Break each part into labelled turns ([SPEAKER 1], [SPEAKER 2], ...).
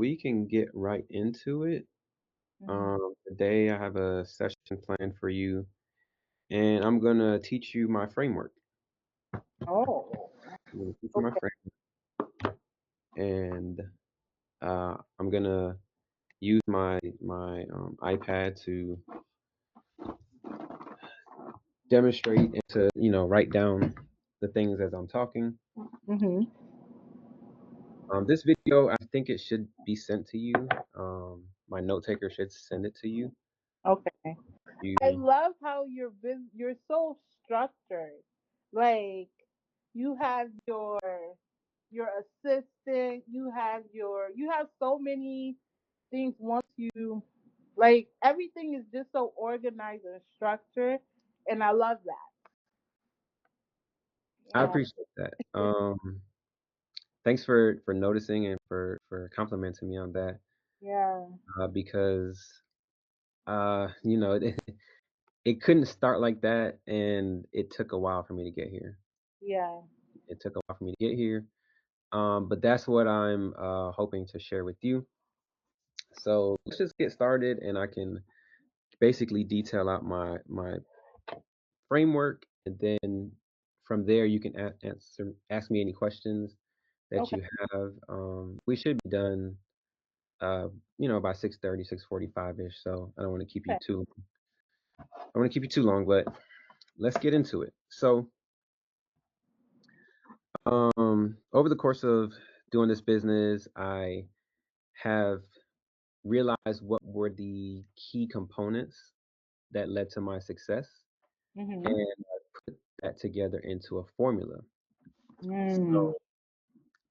[SPEAKER 1] we can get right into it.
[SPEAKER 2] Hmm.
[SPEAKER 1] Today I have a session planned for you, and I'm gonna teach you my framework.
[SPEAKER 2] Oh,
[SPEAKER 1] I'm gonna teach you my
[SPEAKER 2] okay.
[SPEAKER 1] framework, and I'm gonna use my iPad to demonstrate and to write down the things as I'm talking.
[SPEAKER 2] Hmm.
[SPEAKER 1] This video, I think it should be sent to you. My note taker should send it to you.
[SPEAKER 2] Okay. I
[SPEAKER 1] You,
[SPEAKER 2] love how you're so structured. Like you have your assistant, you have so many things once you like everything is just so organized and structured, and I love that.
[SPEAKER 1] I
[SPEAKER 2] Yeah.
[SPEAKER 1] appreciate that. Thanks for noticing and for complimenting me on that.
[SPEAKER 2] Yeah.
[SPEAKER 1] Because it couldn't start like that, and it took a while for me to get here.
[SPEAKER 2] Yeah.
[SPEAKER 1] It took a while for me to get here. But that's what I'm hoping to share with you. So let's just get started, and I can basically detail out my framework, and then from there you can ask me any questions that
[SPEAKER 2] Okay.
[SPEAKER 1] you have. We should be done, uh, by 6:30, 6:45 ish. So I don't want to keep you
[SPEAKER 2] Okay.
[SPEAKER 1] too. I want to keep you too long, but let's get into it. So, over the course of doing this business, I have realized what were the key components that led to my success,
[SPEAKER 2] Mhm.
[SPEAKER 1] and put that together into a formula.
[SPEAKER 2] Mm.
[SPEAKER 1] So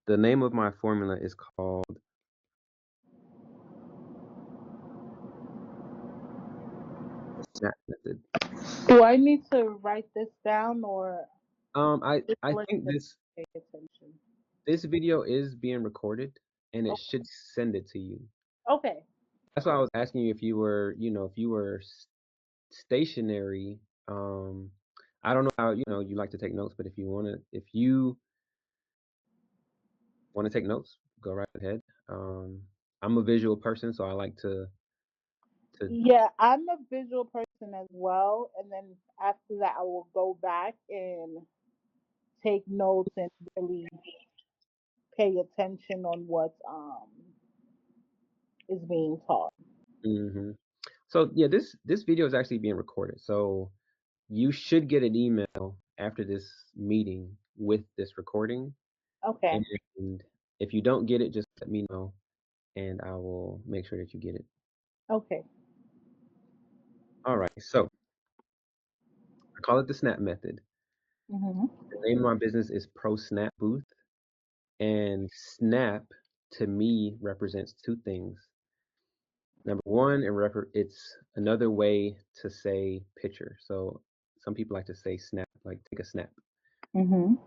[SPEAKER 1] the name of my formula is called the SNAP method.
[SPEAKER 2] Do I need to write this down or just
[SPEAKER 1] I
[SPEAKER 2] let
[SPEAKER 1] think
[SPEAKER 2] them
[SPEAKER 1] this
[SPEAKER 2] pay attention?
[SPEAKER 1] this video is being recorded, and it
[SPEAKER 2] O-
[SPEAKER 1] should send it to you.
[SPEAKER 2] Okay.
[SPEAKER 1] That's why I was asking you if you were, if you were stationary. I don't know how you like to take notes, but if you want to take notes, go right ahead. I'm a visual person, so I like to.
[SPEAKER 2] Yeah, I'm a visual person as well, and then after that, I will go back and take notes and really pay attention on what is being taught.
[SPEAKER 1] Hmm. So yeah, this video is actually being recorded, so you should get an email after this meeting with this recording.
[SPEAKER 2] Okay.
[SPEAKER 1] And if you don't get it, just let me know, and I will make sure that you get it.
[SPEAKER 2] Okay.
[SPEAKER 1] All right. So I call it the SNAP method.
[SPEAKER 2] Mhm.
[SPEAKER 1] The name of my business is Pro Snap Booth, and SNAP to me represents two things. Number one, it's another way to say picture. So some people like to say snap, like take a snap.
[SPEAKER 2] Mhm.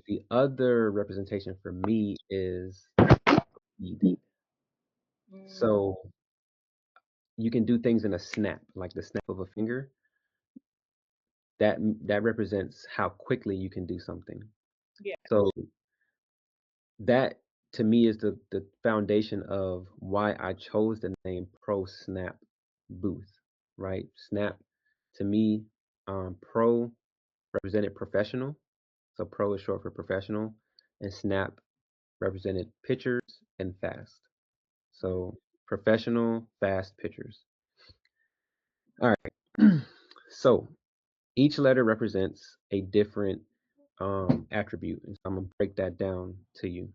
[SPEAKER 1] The other representation for me is speed.
[SPEAKER 2] Mm.
[SPEAKER 1] So you can do things in a snap, like the snap of a finger. That represents how quickly you can do something.
[SPEAKER 2] Yeah.
[SPEAKER 1] So that to me is the foundation of why I chose the name Pro Snap Booth, right? Snap to me, pro represented professional. So pro is short for professional, and snap represented pictures and fast.
[SPEAKER 2] Mm.
[SPEAKER 1] So professional, fast pictures. All right. So each letter represents a different attribute, and so I'm gonna break that down to you.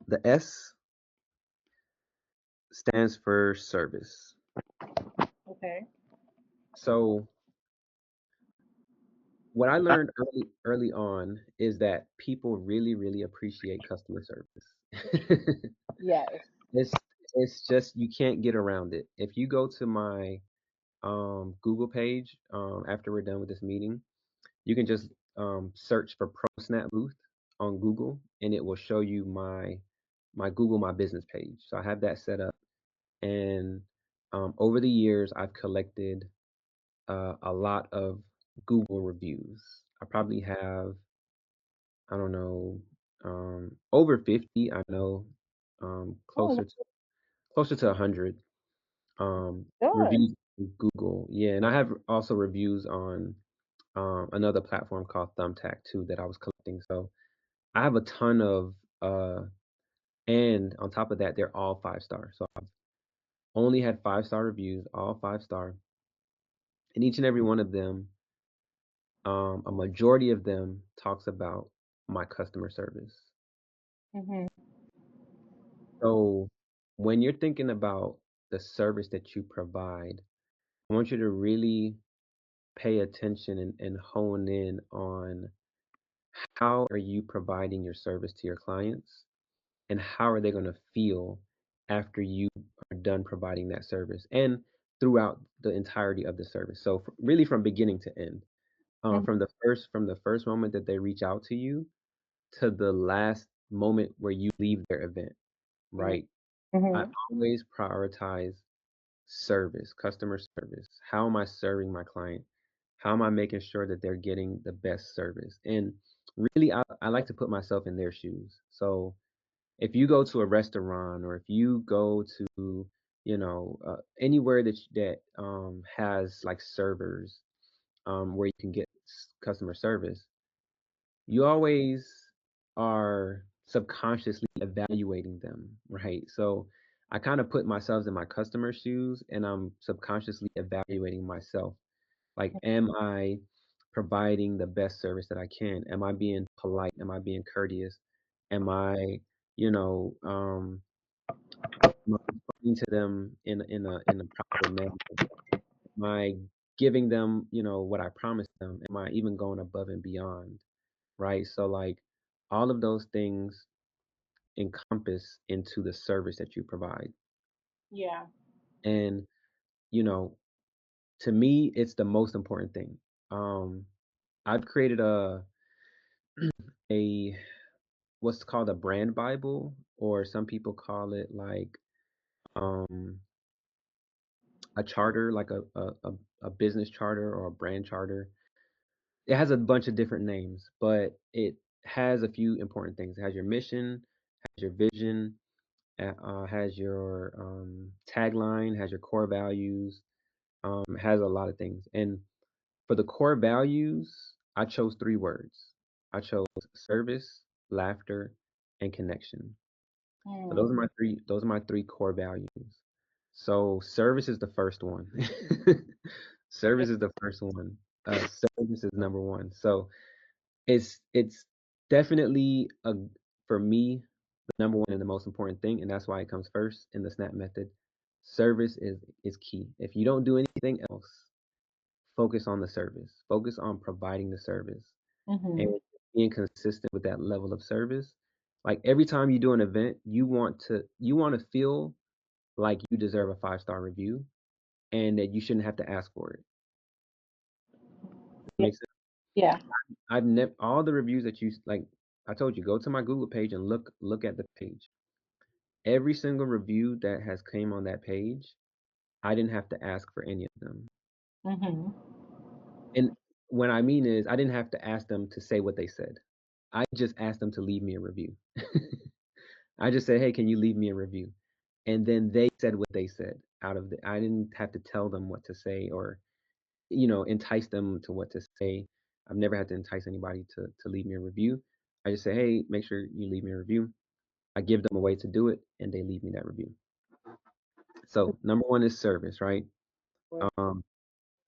[SPEAKER 1] The S stands for service.
[SPEAKER 2] Okay.
[SPEAKER 1] So what I learned early on is that people really, really appreciate customer service.
[SPEAKER 2] Yes.
[SPEAKER 1] it's it's just you can't get around it. If you go to my Google page after we're done with this meeting, you can just search for Pro Snap Booth on Google, and it will show you my Google My Business page. So I have that set up, and over the years, I've collected a lot of Google reviews. I probably have, I don't know, over 50. I know
[SPEAKER 2] Oh,
[SPEAKER 1] closer to 100
[SPEAKER 2] good.
[SPEAKER 1] reviews on Google. Yeah, and I have also reviews on another platform called Thumbtack too that I was collecting. So I have a ton of and on top of that, they're all 5 star. So I've only had 5 star reviews, all 5 star, and each and every one of them, a majority of them talks about my customer service.
[SPEAKER 2] Mhm.
[SPEAKER 1] So when you're thinking about the service that you provide, I want you to really pay attention and hone in on how are you providing your service to your clients and how are they going to feel after you are done providing that service and throughout the entirety of the service. So really from beginning to end,
[SPEAKER 2] Mhm.
[SPEAKER 1] from the first moment that they reach out to you to the last moment where you leave their event, right? I
[SPEAKER 2] Mhm.
[SPEAKER 1] always prioritize service, customer service. How am I serving my client? How am I making sure that they're getting the best service? And really, I like to put myself in their shoes. So if you go to a restaurant or if you go to, anywhere that has like servers, where you can get customer service, you always are subconsciously evaluating them, right? So I kind of put myself in my customer shoes and I'm subconsciously evaluating myself. Like, am I providing the best service that I can? Am I being polite? Am I being courteous? Am I, you know, am I responding to them in a proper manner? Am I giving them, what I promised them? Am I even going above and beyond? Right? So like all of those things encompass into the service that you provide.
[SPEAKER 2] Yeah.
[SPEAKER 1] And, you know, to me, it's the most important thing. Um, I've created a what's called a brand Bible, or some people call it like um a charter, like a business charter or a brand charter. It has a bunch of different names, but it has a few important things. It has your mission, has your vision, has your tagline, has your core values, has a lot of things. And for the core values, I chose 3 words. I chose service, laughter, and connection. So
[SPEAKER 2] Mm.
[SPEAKER 1] those are my three core values. So service is the first one.
[SPEAKER 2] Yeah.
[SPEAKER 1] Service is the first one. Service is number one. So it's definitely for me the number one and the most important thing, and that's why it comes first in the SNAP method. Service is key. If you don't do anything else, focus on the service. Focus on providing the service and
[SPEAKER 2] Mhm.
[SPEAKER 1] being consistent with that level of service. Like every time you do an event, you want to feel like you deserve a 5 star review and that you shouldn't have to ask for it. Does that
[SPEAKER 2] Yeah.
[SPEAKER 1] make sense?
[SPEAKER 2] Yeah.
[SPEAKER 1] I've never all the reviews that you like. I told you, go to my Google page and look at the page. Every single review that has came on that page, I didn't have to ask for any of them.
[SPEAKER 2] Mhm.
[SPEAKER 1] And what I mean is, I didn't have to ask them to say what they said. I just asked them to leave me a review. I just said, "Hey, can you leave me a review?" And then they said what they said out of the. I didn't have to tell them what to say or entice them to what to say. I've never had to entice anybody to leave me a review. I just say, "Hey, make sure you leave me a review." I give them a way to do it, and they leave me that review. So number one is service, right? Um,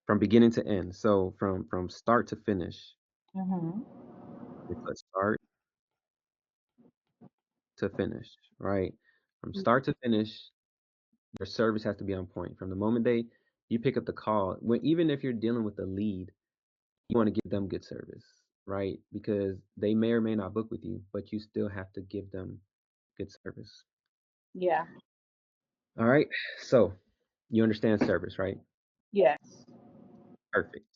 [SPEAKER 1] from beginning to end. So from start to finish,
[SPEAKER 2] Mhm.
[SPEAKER 1] we put start to finish, right? From start to finish, your service has to be on point. From the moment you pick up the call, when even if you're dealing with a lead, you want to give them good service, right? Because they may or may not book with you, but you still have to give them good service.
[SPEAKER 2] Yeah.
[SPEAKER 1] All right. So you understand service, right?
[SPEAKER 2] Yes.
[SPEAKER 1] Perfect.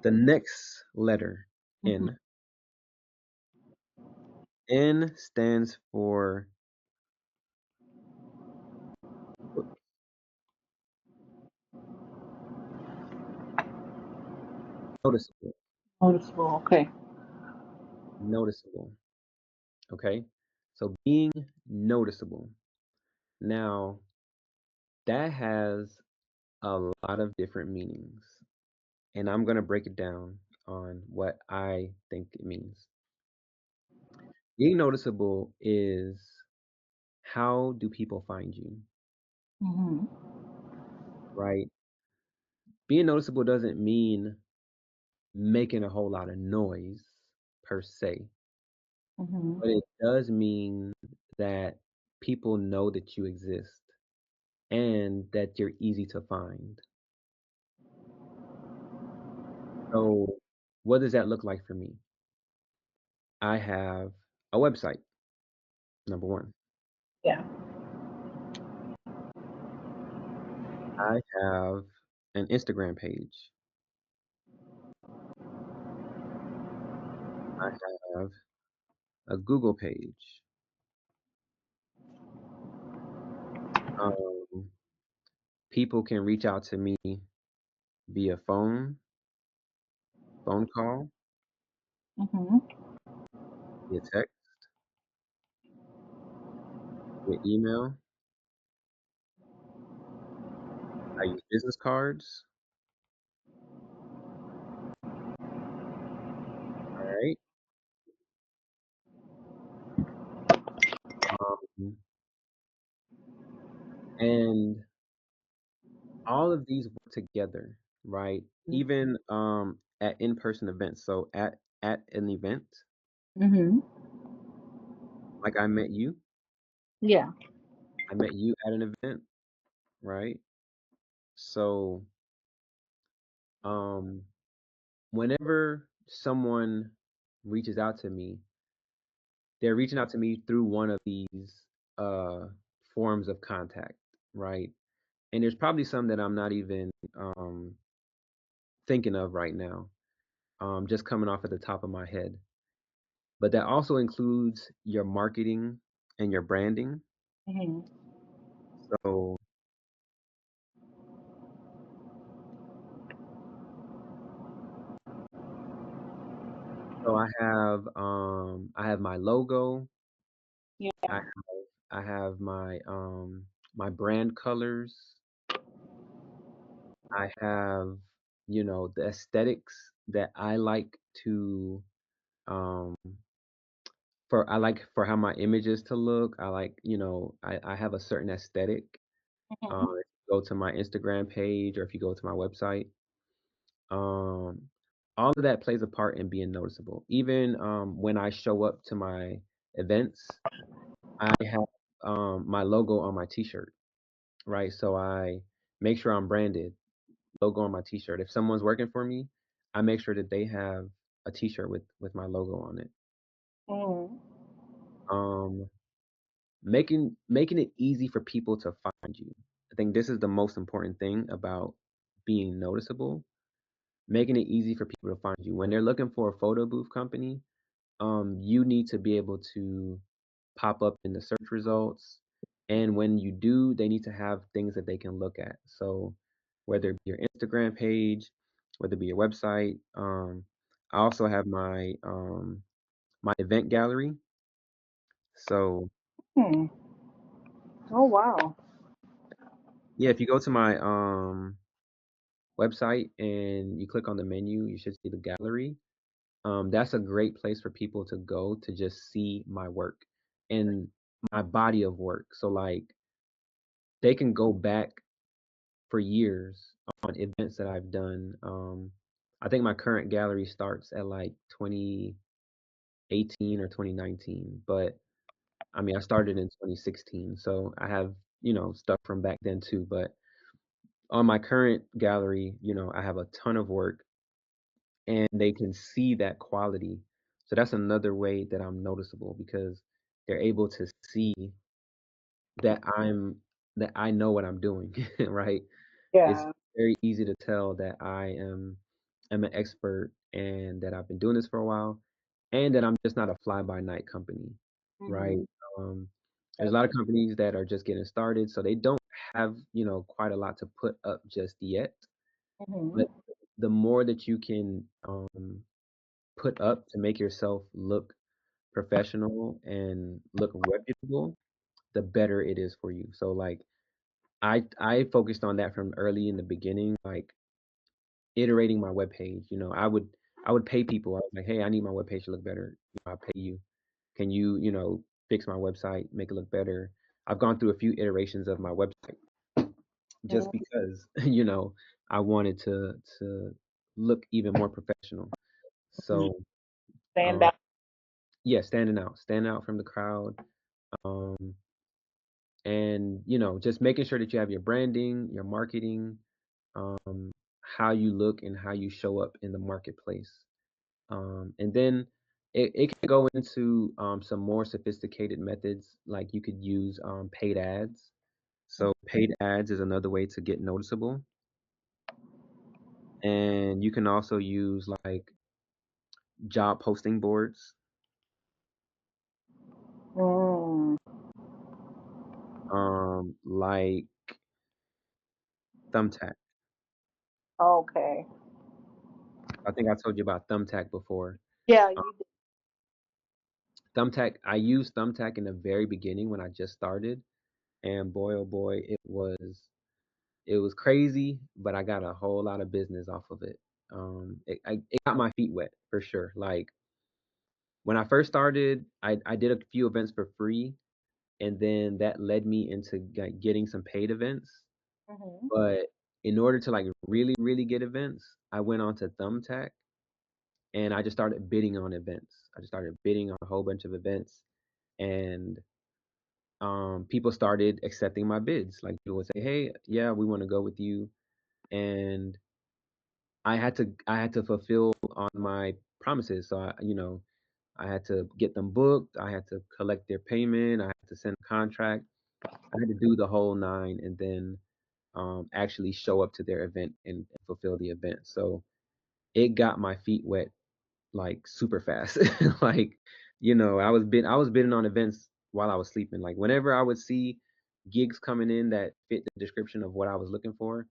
[SPEAKER 1] The next letter,
[SPEAKER 2] Mhm.
[SPEAKER 1] N. N stands for noticeable.
[SPEAKER 2] Noticeable. Okay.
[SPEAKER 1] Noticeable. Okay. So being noticeable. Now, that has a lot of different meanings, and I'm going to break it down on what I think it means. Being noticeable is how do people find you,
[SPEAKER 2] Mhm.
[SPEAKER 1] right? Being noticeable doesn't mean making a whole lot of noise per se,
[SPEAKER 2] Mhm.
[SPEAKER 1] but it does mean that people know that you exist and that you're easy to find. So, what does that look like for me? I have a website, number one.
[SPEAKER 2] Yeah.
[SPEAKER 1] I have an Instagram page. I have a Google page. Um, People can reach out to me via phone call,
[SPEAKER 2] Mhm.
[SPEAKER 1] via text, via email. I use business cards. All right. Um, and all of these work together, right? Even at in-person events. So at an event,
[SPEAKER 2] Mhm.
[SPEAKER 1] like I met you.
[SPEAKER 2] Yeah.
[SPEAKER 1] I met you at an event, right? So um whenever someone reaches out to me, they're reaching out to me through one of these uh forms of contact, right? And there's probably some that I'm not even um thinking of right now, just coming off at the top of my head. But that also includes your marketing and your branding.
[SPEAKER 2] Mhm.
[SPEAKER 1] So I have my logo,
[SPEAKER 2] Yeah.
[SPEAKER 1] I I have my brand colors, I have, the aesthetics that I like to um I like for how my images to look. I like, I have a certain aesthetic.
[SPEAKER 2] Mhm.
[SPEAKER 1] If you go to my Instagram page or if you go to my website, um, all of that plays a part in being noticeable. Even when I show up to my events, I have my logo on my t-shirt, right? So I make sure I'm branded, logo on my t-shirt. If someone's working for me, I make sure that they have a t-shirt with my logo on it.
[SPEAKER 2] Mhm.
[SPEAKER 1] Um, making it easy for people to find you. I think this is the most important thing about being noticeable, making it easy for people to find you. When they're looking for a photo booth company, you need to be able to pop up in the search results. And when you do, they need to have things that they can look at. So whether it be your Instagram page, whether it be your website, I also have my event gallery. So
[SPEAKER 2] Hmm. Oh wow.
[SPEAKER 1] yeah, if you go to my website and you click on the menu, you should see the gallery. That's a great place for people to go to just see my work and my body of work. So like they can go back for years on events that I've done. I think my current gallery starts at like 2018 or 2019, but I mean I started in 2016, so I have stuff from back then too. But on my current gallery, I have a ton of work and they can see that quality. So that's another way that I'm noticeable because they're able to see that I know what I'm doing, right? It's
[SPEAKER 2] Yeah.
[SPEAKER 1] very easy to tell that am an expert and that I've been doing this for a while and that I'm just not a fly by night company, right?
[SPEAKER 2] Mhm.
[SPEAKER 1] Um, there's a lot of companies that are just getting started, so they don't have, quite a lot to put up just yet.
[SPEAKER 2] Mhm.
[SPEAKER 1] But the more that you can put up to make yourself look professional and look reputable, the better it is for you. So like I focused on that from early in the beginning, like iterating my web page. I would pay people. I was like, hey, I need my web page to look better. I'll pay you. Can you, fix my website, make it look better? I've gone through a few iterations of my website just
[SPEAKER 2] Mm,
[SPEAKER 1] because, I wanted to look even more professional.
[SPEAKER 2] mm.
[SPEAKER 1] So,
[SPEAKER 2] Stand
[SPEAKER 1] um,
[SPEAKER 2] out.
[SPEAKER 1] yeah, standing out from the crowd, um, and just making sure that you have your branding, your marketing, um, how you look and how you show up in the marketplace. And then it can go into some more sophisticated methods, like you could use paid ads. So paid ads is another way to get noticeable. And you can also use like job posting boards,
[SPEAKER 2] Mm,
[SPEAKER 1] like Thumbtack.
[SPEAKER 2] okay.
[SPEAKER 1] I think I told you about Thumbtack before.
[SPEAKER 2] Yeah,
[SPEAKER 1] Uh,
[SPEAKER 2] you did.
[SPEAKER 1] Thumbtack, I used Thumbtack in the very beginning when I just started, and boy, oh boy, it was crazy, but I got a whole lot of business off of it. It got my feet wet for sure. Like when I first started, I did a few events for free, and then that led me into like getting some paid events.
[SPEAKER 2] Hmm.
[SPEAKER 1] But in order to like really, really get events, I went on to Thumbtack and I just started bidding on events. I just started bidding on a whole bunch of events, and people started accepting my bids. Like people would say, "Hey, yeah, we want to go with you," and I had to fulfill on my promises. So I had to get them booked. I had to collect their payment. I had to send a contract. I had to do the whole nine, and then actually show up to their event and fulfill the event. So it got my feet wet like super fast. Like I was bidding on events while I was sleeping. Like whenever I would see gigs coming in that fit the description of what I was looking for,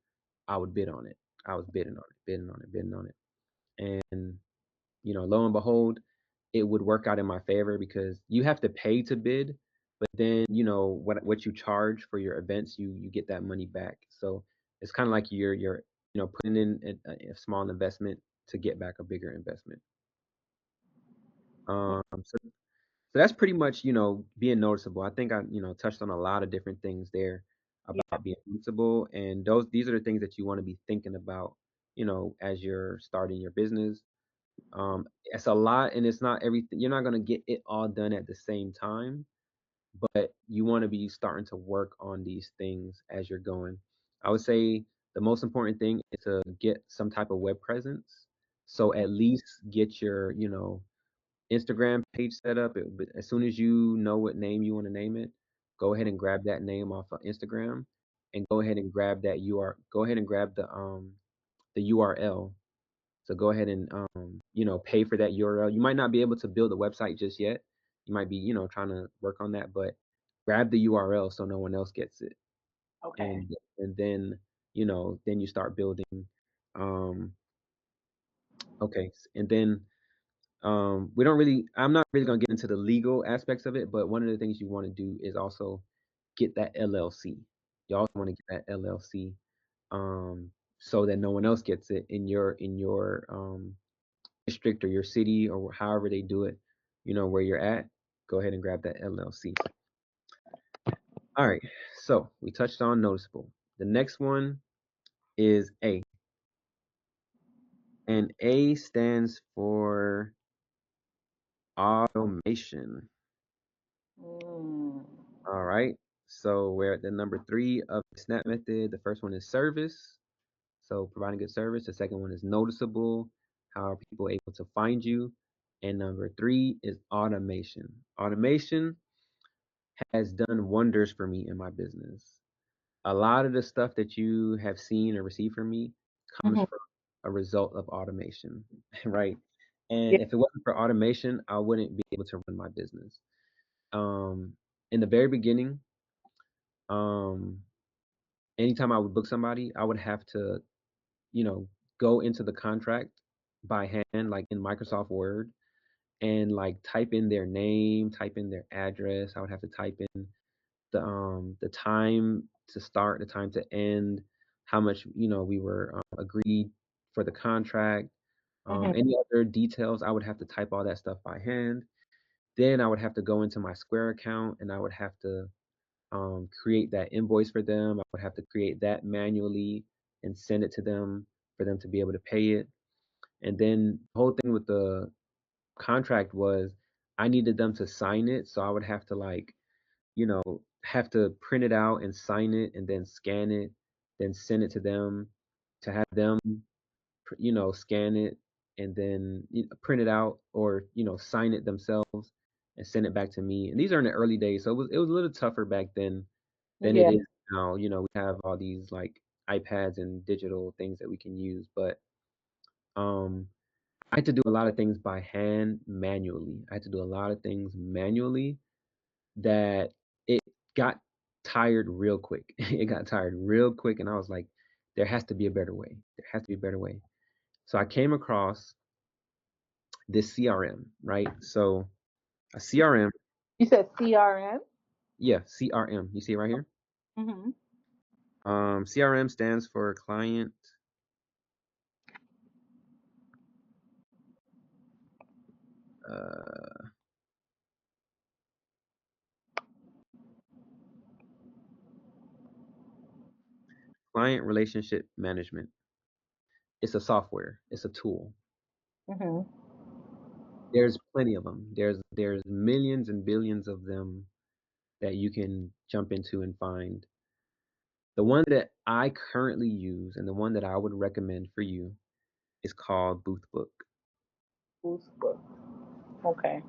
[SPEAKER 1] I would bid on it. I was bidding on it, bidding on it, bidding on it. And lo and behold, it would work out in my favor because you have to pay to bid, but then what you charge for your events, you get that money back. So it's kind of like you're putting in a small investment to get back a bigger investment. So that's pretty much being noticeable. I think I touched on a lot of different things there
[SPEAKER 2] Yeah.
[SPEAKER 1] about being noticeable, and these are the things that you want to be thinking about as you're starting your business. It's a lot, and it's not everything. You're not gonna get it all done at the same time, but you want to be starting to work on these things as you're going. I would say the most important thing is to get some type of web presence. So at least get your, Instagram page set up. But as soon as you know what name you want to name it, go ahead and grab that name off of Instagram, and go ahead and grab that UR. Go ahead and grab the URL. So go ahead and pay for that URL. You might not be able to build a website just yet. You might be trying to work on that, but grab the URL so no one else gets it,
[SPEAKER 2] Okay.
[SPEAKER 1] and then then you start building. Um, okay, and then we don't really. I'm not really gonna get into the legal aspects of it, but one of the things you want to do is also get that LLC. You also want to get that LLC, um, so that no one else gets it in your district or your city or however they do it, where you're at. Go ahead and grab that LLC. All right. So we touched on noticeable. The next one is A, and A stands for automation.
[SPEAKER 2] Mm.
[SPEAKER 1] All right. So we're at the number three of the SNAP method. The first one is service. So providing good service. The second one is noticeable. How are people able to find you? And number three is automation. Automation has done wonders for me in my business. A lot of the stuff that you have seen or received from me comes
[SPEAKER 2] Hmm.
[SPEAKER 1] from a result of automation, right?
[SPEAKER 2] Yeah.
[SPEAKER 1] And if it wasn't for automation, I wouldn't be able to run my business. Um, in the very beginning, um, anytime I would book somebody, I would have to, you know, go into the contract by hand, like in Microsoft Word, and like type in their name, type in their address. I would have to type in the time to start, the time to end, how much we were agreed for the contract,
[SPEAKER 2] Mhm.
[SPEAKER 1] any other details. I would have to type all that stuff by hand. Then I would have to go into my Square account and I would have to create that invoice for them. I would have to create that manually and send it to them for them to be able to pay it. And then the whole thing with the contract was I needed them to sign it, so I would have to like, have to print it out and sign it and then scan it, then send it to them to have them, scan it and then print it out or, sign it themselves and send it back to me. And these are in the early days, so it was a little tougher back then than it
[SPEAKER 2] Yeah.
[SPEAKER 1] is now. We have all these like iPads and digital things that we can use, but um I had to do a lot of things by hand manually. I had to do a lot of things manually that it got tired real quick. It got tired real quick, and I was like, there has to be a better way. There has to be a better way. So I came across this CRM, right? So a CRM,
[SPEAKER 2] You said CRM?
[SPEAKER 1] yeah, CRM. You see it right here?
[SPEAKER 2] Mhm.
[SPEAKER 1] CRM stands for uh, client relationship management. It's a software. It's a tool.
[SPEAKER 2] Mhm.
[SPEAKER 1] There's plenty of them. There's millions and billions of them that you can jump into and find. The one that I currently use and the one that I would recommend for you is called Boothbook.
[SPEAKER 2] Facebook. Okay.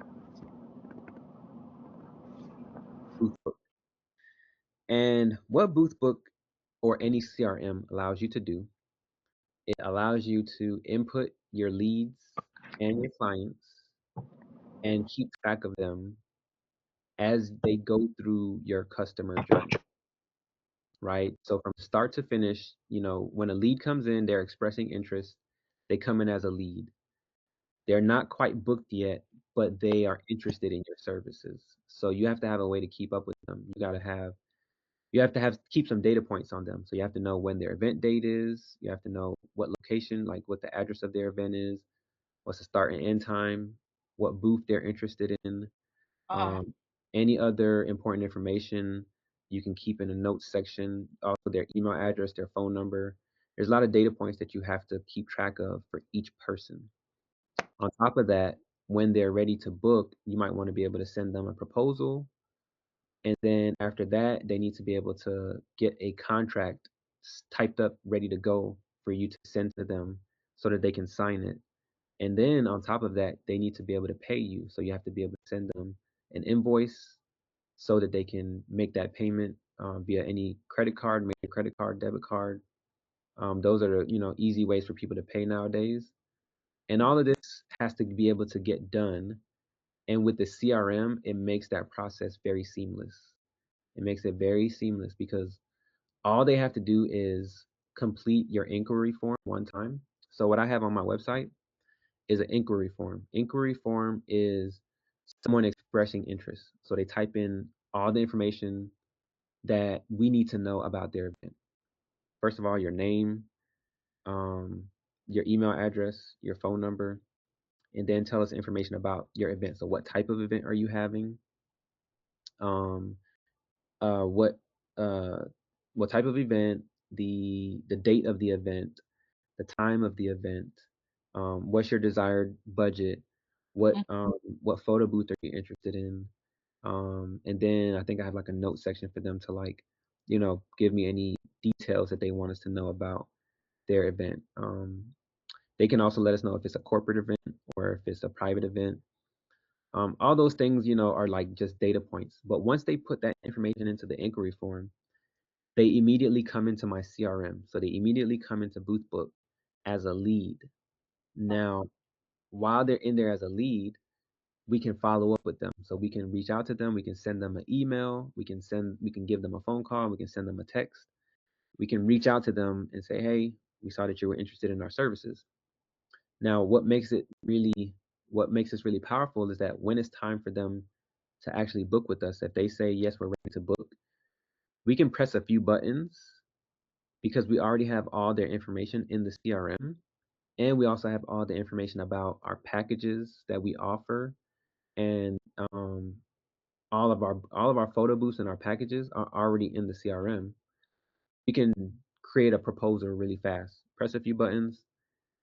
[SPEAKER 1] Boothbook. And what Boothbook or any CRM allows you to do, it allows you to input your leads and your clients and keep track of them as they go through your customer journey, right? So from start to finish, when a lead comes in, they're expressing interest, they come in as a lead. They're not quite booked yet, but they are interested in your services. So you have to have a way to keep up with them. You have to keep some data points on them. So you have to know when their event date is. You have to know what location, like what the address of their event is, what's the start and end time, what booth they're interested in,
[SPEAKER 2] Uh-huh.
[SPEAKER 1] um, any other important information you can keep in the notes section. Also, their email address, their phone number. There's a lot of data points that you have to keep track of for each person. On top of that, when they're ready to book, you might want to be able to send them a proposal. And then after that, they need to be able to get a contract typed up, ready to go for you to send to them so that they can sign it. And then on top of that, they need to be able to pay you. So you have to be able to send them an invoice so that they can make that payment via any credit card, maybe a credit card, debit card. Those are the easy ways for people to pay nowadays. And all of this has to be able to get done. And with the CRM, it makes that process very seamless. It makes it very seamless because all they have to do is complete your inquiry form one time. So what I have on my website is an inquiry form. Inquiry form is someone expressing interest. So they type in all the information that we need to know about their event. First of all, your name, um, your email address, your phone number, and then tell us information about your event. So what type of event are you having? Um, uh, what uh, what type of event? The date of the event, the time of the event. What's your desired budget? What photo booth are you interested in? And then I think I have like a note section for them to like, give me any details that they want us to know about their event. They can also let us know if it's a corporate event or if it's a private event. All those things, are like just data points. But once they put that information into the inquiry form, they immediately come into my CRM. So they immediately come into Boothbook as a lead. Now, while they're in there as a lead, we can follow up with them. So we can reach out to them, we can send them an email, we can give them a phone call, we can send them a text. We can reach out to them and say, "Hey, we saw that you were interested in our services." Now, what makes it really what makes this really powerful is that when it's time for them to actually book with us, if they say yes, we're ready to book, we can press a few buttons because we already have all their information in the CRM, and we also have all the information about our packages that we offer, and all of our photo booths and our packages are already in the CRM. We can create a proposal really fast. Press a few buttons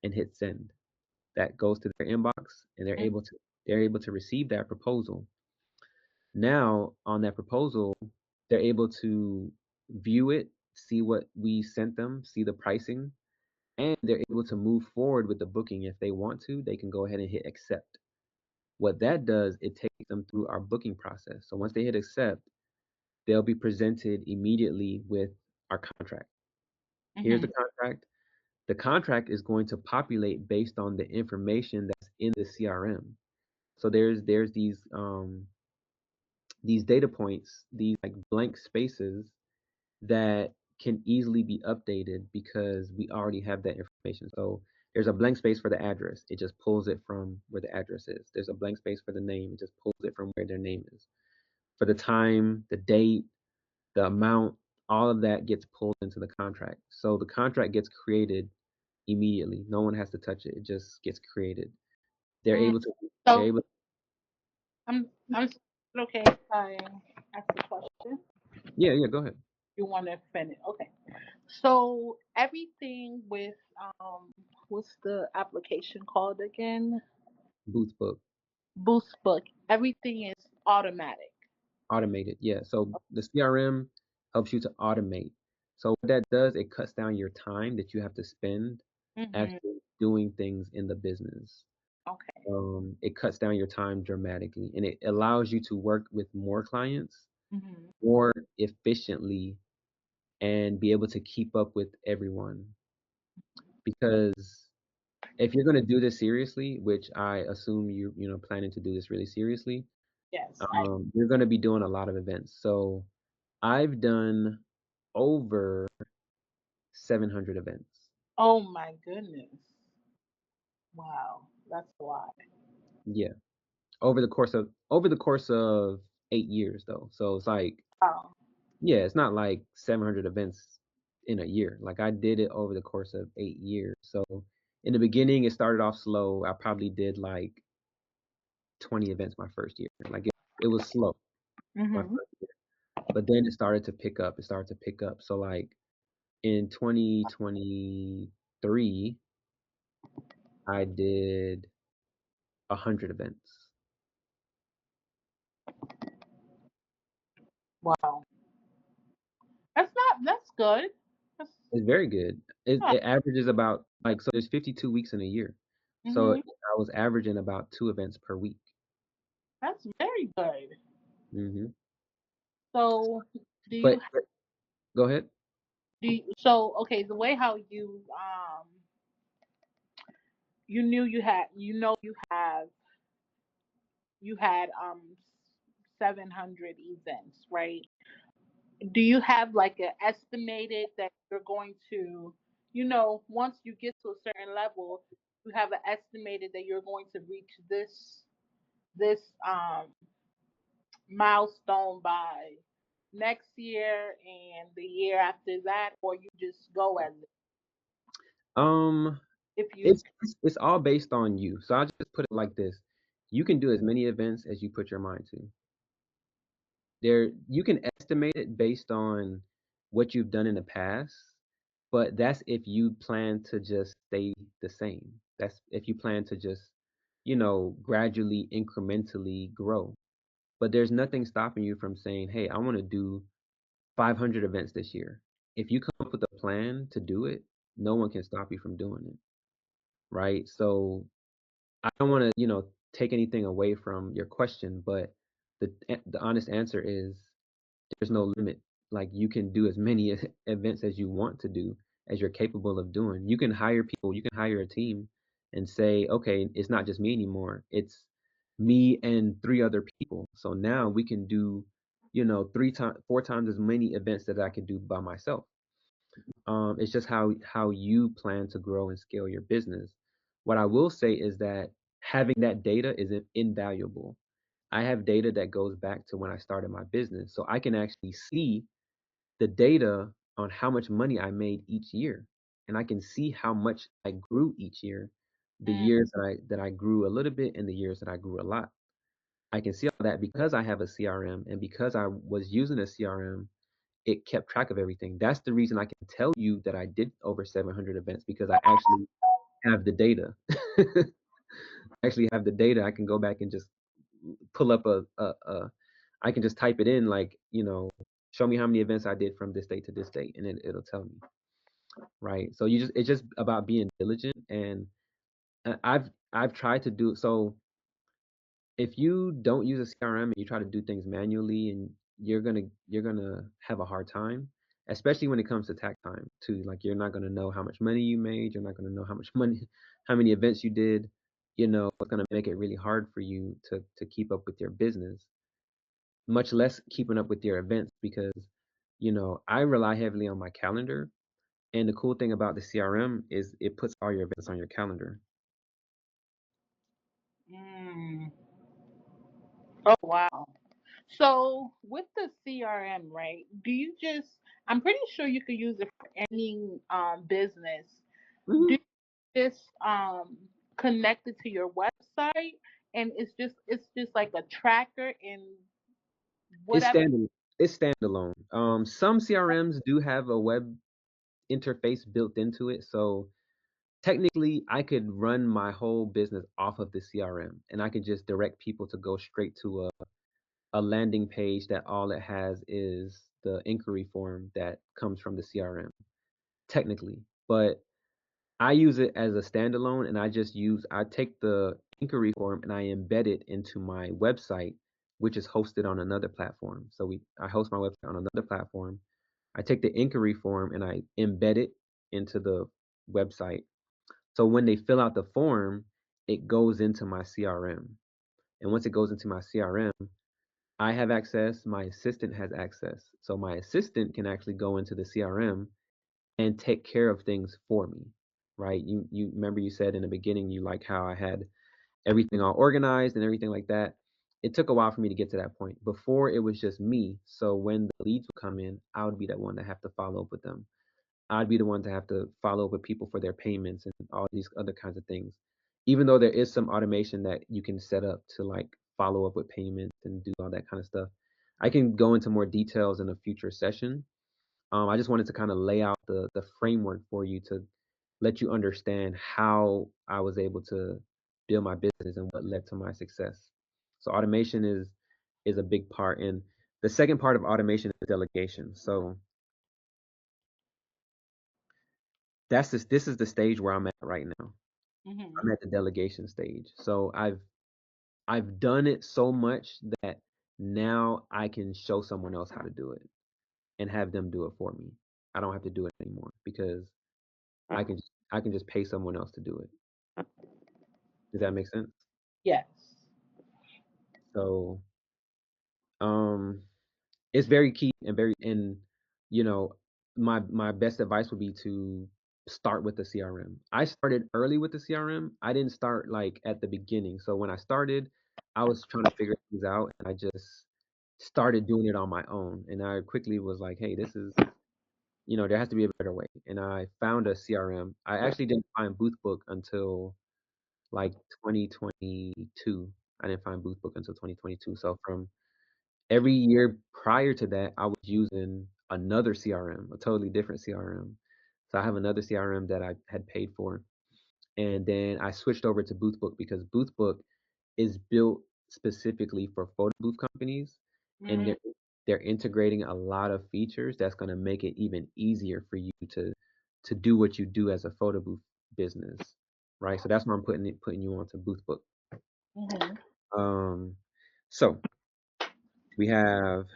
[SPEAKER 1] and hit send. That goes to their inbox, and they're able to receive that proposal. Now, on that proposal, they're able to view it, see what we sent them, see the pricing, and they're able to move forward with the booking. If they want to, they can go ahead and hit accept. What that does, it takes them through our booking process. So once they hit accept, they'll be presented immediately with our contract. Here's the
[SPEAKER 2] Mhm.
[SPEAKER 1] contract. The contract is going to populate based on the information that's in the CRM. So there's these data points, these like blank spaces that can easily be updated because we already have that information. So there's a blank space for the address. It just pulls it from where the address is. There's a blank space for the name. It just pulls it from where their name is. For the time, the date, the amount, all of that gets pulled into the contract. So the contract gets created immediately. No one has to touch it. It just gets created. They're
[SPEAKER 2] Mm.
[SPEAKER 1] able to they're
[SPEAKER 2] So
[SPEAKER 1] able
[SPEAKER 2] I'm okay. I ask the question.
[SPEAKER 1] Yeah, yeah, go ahead.
[SPEAKER 2] You want to finish? Okay. So everything with what's the application called again?
[SPEAKER 1] Booth book.
[SPEAKER 2] Boost Book. Everything is automatic.
[SPEAKER 1] Automated, yeah. So the CRM helps you to automate. So what that does, it cuts down your time that you have to spend
[SPEAKER 2] Mhm.
[SPEAKER 1] actually doing things in the business.
[SPEAKER 2] Okay.
[SPEAKER 1] It cuts down your time dramatically, and it allows you to work with more clients
[SPEAKER 2] Mhm.
[SPEAKER 1] more efficiently and be able to keep up with everyone. Because if you're going to do this seriously, which I assume you planning to do this really seriously,
[SPEAKER 2] Yes.
[SPEAKER 1] you're going to be doing a lot of events. So I've done over 700 events.
[SPEAKER 2] Oh my goodness. Wow. That's a lot.
[SPEAKER 1] Yeah, over the course of 8 years though. So it's like,
[SPEAKER 2] Wow.
[SPEAKER 1] yeah, it's not like 700 events in a year. Like I did it over the course of 8 years. So in the beginning, it started off slow. I probably did like 20 events my first year. Like it was slow my
[SPEAKER 2] Mhm.
[SPEAKER 1] first year, but then it started to pick up. It started to pick up. So like in 2023, I did 100 events.
[SPEAKER 2] Wow. That's not. That's good. That's
[SPEAKER 1] It's very good. It
[SPEAKER 2] yeah.
[SPEAKER 1] it averages about like so there's 52 weeks in a year. So
[SPEAKER 2] Mhm.
[SPEAKER 1] I was averaging about 2 events per week.
[SPEAKER 2] That's very good.
[SPEAKER 1] Mhm.
[SPEAKER 2] So do you
[SPEAKER 1] But go ahead.
[SPEAKER 2] so okay, the way how you knew you had you had 700 events, right? Do you have like an estimated that you're going to, once you get to a certain level, you have an estimated that you're going to reach this milestone by next year and the year after that, or you just go as
[SPEAKER 1] Um,
[SPEAKER 2] if you.
[SPEAKER 1] it's all based on you. So I'll just put it like this. You can do as many events as you put your mind to. You can estimate it based on what you've done in the past, but that's if you plan to just stay the same. That's if you plan to just, gradually, incrementally grow. But there's nothing stopping you from saying, "Hey, I want to do 500 events this year." If you come up with a plan to do it, no one can stop you from doing it, right? So I don't want to, take anything away from your question, but the honest answer is there's no limit. Like you can do as many events as you want to do, as you're capable of doing. You can hire people, you can hire a team and say, okay, it's not just me anymore. It's me and three other people. So now we can do, three times, four times as many events that I could do by myself. It's just how you plan to grow and scale your business. What I will say is that having that data is invaluable. I have data that goes back to when I started my business, so I can actually see the data on how much money I made each year, and I can see how much I grew each year, the
[SPEAKER 2] Mm.
[SPEAKER 1] years that I grew a little bit and the years that I grew a lot. I can see all that because I have a CRM and because I was using a CRM, it kept track of everything. That's the reason I can tell you that I did over 700 events because I actually have the data. Actually have the data. I can go back and just pull up I can just type it in like, show me how many events I did from this date to this date and it'll tell me, right? So it's just about being diligent and I've tried to do so. If you don't use a CRM and you try to do things manually, and you're gonna have a hard time, especially when it comes to tax time too. Like you're not gonna know how much money you made. You're not gonna know how much money, how many events you did. It's gonna make it really hard for you to keep up with your business, much less keeping up with your events because I rely heavily on my calendar. And the cool thing about the CRM is it puts all your events on your calendar.
[SPEAKER 2] Mm. Oh wow. So with the CRM, right? Do you just? I'm pretty sure you could use it for any business. Do
[SPEAKER 1] Mhm.
[SPEAKER 2] you just connect it to your website, and it's just like a tracker and
[SPEAKER 1] It's
[SPEAKER 2] whatever.
[SPEAKER 1] standalone. It's standalone. Some CRMs do have a web interface built into it, so technically I could run my whole business off of the CRM, and I could just direct people to go straight to a landing page that all it has is the inquiry form that comes from the CRM, technically. But I use it as a standalone, and I take the inquiry form and I embed it into my website, which is hosted on another platform. So I host my website on another platform. I take the inquiry form and I embed it into the website. So when they fill out the form, it goes into my CRM. And once it goes into my CRM, I have access, my assistant has access. So my assistant can actually go into the CRM and take care of things for me, right? You remember you said in the beginning you like how I had everything all organized and everything like that. It took a while for me to get to that point. Before it was just me. So when the leads would come in, I would be that one to have to follow up with them. I'd be the one to have to follow up with people for their payments and all these other kinds of things. Even though there is some automation that you can set up to like follow up with payments and do all that kind of stuff. I can go into more details in a future session. I just wanted to kind of lay out the framework for you to let you understand how I was able to build my business and what led to my success. So automation is a big part, and the second part of automation is delegation. So this is the stage where I'm at right now. I'm
[SPEAKER 2] Hmm.
[SPEAKER 1] at the delegation stage. So I've done it so much that now I can show someone else how to do it and have them do it for me. I don't have to do it anymore because I can just pay someone else to do it. Does that make sense?
[SPEAKER 2] Yes.
[SPEAKER 1] So, um, it's very key and you know, my best advice would be to start with the CRM. I started early with the CRM. I didn't start like at the beginning. So when I started, I was trying to figure things out and I just started doing it on my own. And I quickly was like, hey, there has to be a better way. And I found a CRM. I actually didn't find Boothbook until like 2022. I didn't find Boothbook until 2022. So from every year prior to that, I was using another CRM, a totally different CRM. So I have another CRM that I had paid for. And then I switched over to Boothbook because Boothbook is built specifically for photo booth companies and
[SPEAKER 2] Mm.
[SPEAKER 1] they're integrating a lot of features that's going to make it even easier for you to do what you do as a photo booth business, right? So that's why I'm putting you onto Boothbook.
[SPEAKER 2] Hmm.
[SPEAKER 1] Um, so we have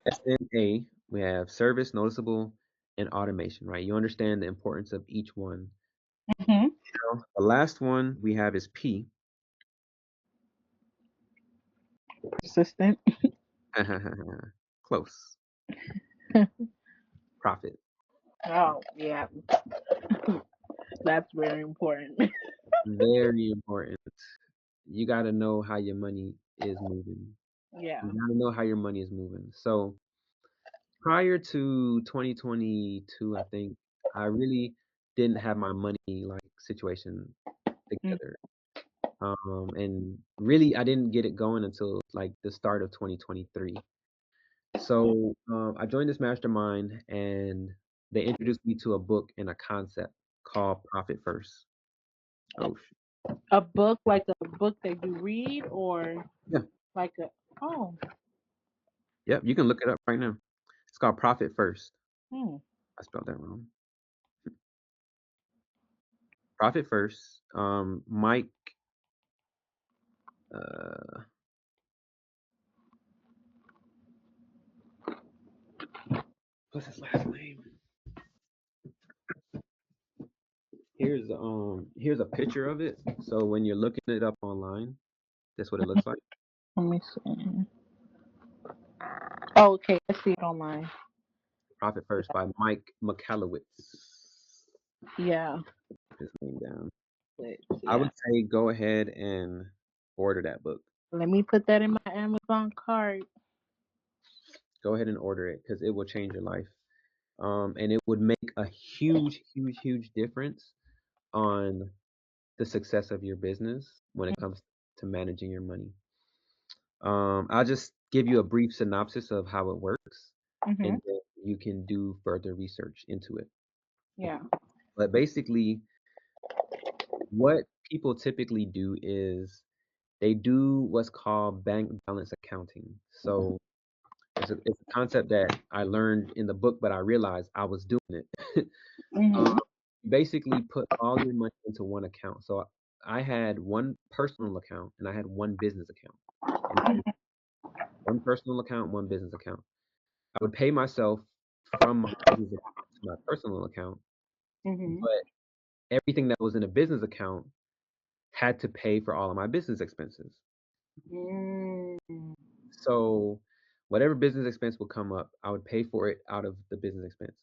[SPEAKER 1] SNA, we have service, noticeable, and automation, right? You understand the importance of each one.
[SPEAKER 2] Hmm.
[SPEAKER 1] Now, the last one we have is P.
[SPEAKER 2] Persistent.
[SPEAKER 1] Close. Profit.
[SPEAKER 2] Oh yeah, that's very important.
[SPEAKER 1] Very important. You got to know how your money is moving.
[SPEAKER 2] Yeah.
[SPEAKER 1] You got to know how your money is moving. So prior to 2022, I think I really didn't have my money like situation
[SPEAKER 2] Mm.
[SPEAKER 1] together. And really, I didn't get it going until like the start of 2023. So I joined this mastermind, and they introduced me to a book and a concept called Profit First. Oh,
[SPEAKER 2] A book, like a book that you read, or
[SPEAKER 1] yeah,
[SPEAKER 2] like a, oh,
[SPEAKER 1] yep. You can look it up right now. It's called Profit First.
[SPEAKER 2] hmm.
[SPEAKER 1] I spelled that wrong. Profit First. Mike. Uh, what's his last name? Here's a picture of it. So when you're looking it up online, that's what it looks like.
[SPEAKER 2] Let me see. Oh, okay, I see it online.
[SPEAKER 1] Profit First by Mike Michalowicz.
[SPEAKER 2] Yeah.
[SPEAKER 1] His name down. I
[SPEAKER 2] Yeah.
[SPEAKER 1] would say go ahead and order that book.
[SPEAKER 2] Let me put that in my Amazon cart.
[SPEAKER 1] Go ahead and order it because it will change your life. And it would make a huge, huge, huge difference on the success of your business when it comes to managing your money. I'll just give you a brief synopsis of how it works,
[SPEAKER 2] Mm-hmm.
[SPEAKER 1] and then you can do further research into it.
[SPEAKER 2] Yeah.
[SPEAKER 1] But basically, what people typically do is they do what's called bank balance accounting. So it's a concept that I learned in the book, but I realized I was doing it. um,
[SPEAKER 2] Mm-hmm.
[SPEAKER 1] basically, put all your money into one account. So I had one personal account and I had one business account, and that was one personal account, one business account. I would pay myself from my business account to my personal account,
[SPEAKER 2] Mm-hmm.
[SPEAKER 1] but everything that was in a business account had to pay for all of my business expenses.
[SPEAKER 2] Mm.
[SPEAKER 1] So whatever business expense would come up, I would pay for it out of the business expense.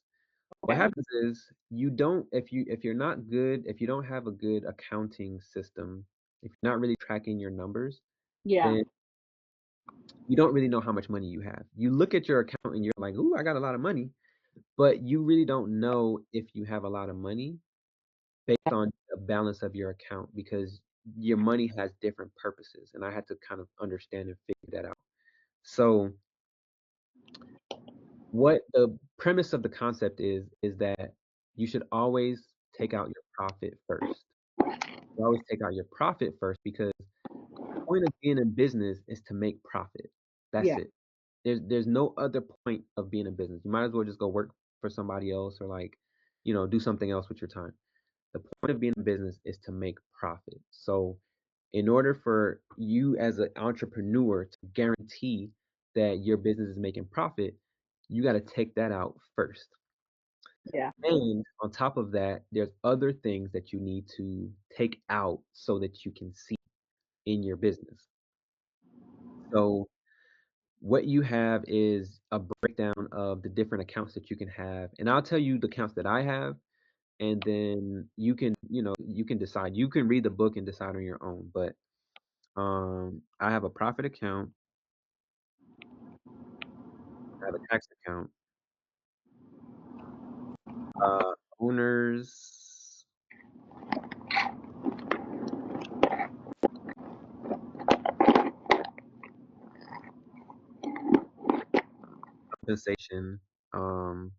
[SPEAKER 1] What
[SPEAKER 2] Okay.
[SPEAKER 1] happens is you don't if you're not good, if you don't have a good accounting system, if you're not really tracking your numbers,
[SPEAKER 2] Yeah.
[SPEAKER 1] then you don't really know how much money you have. You look at your account and you're like, "Ooh, I got a lot of money," but you really don't know if you have a lot of money based on the balance of your account because your money has different purposes, and I had to kind of understand and figure that out. So what the premise of the concept is that you should always take out your profit first. You always take out your profit first because the point of being in business is to make profit. That's
[SPEAKER 2] Yeah.
[SPEAKER 1] it. There's no other point of being in business. You might as well just go work for somebody else or like, do something else with your time. The point of being in business is to make profit. So in order for you as an entrepreneur to guarantee that your business is making profit, you got to take that out first.
[SPEAKER 2] Yeah.
[SPEAKER 1] And on top of that, there's other things that you need to take out so that you can see in your business. So what you have is a breakdown of the different accounts that you can have. And I'll tell you the accounts that I have, and then you can decide. You can read the book and decide on your own. But I have a profit account, I have a tax account, owners compensation, um,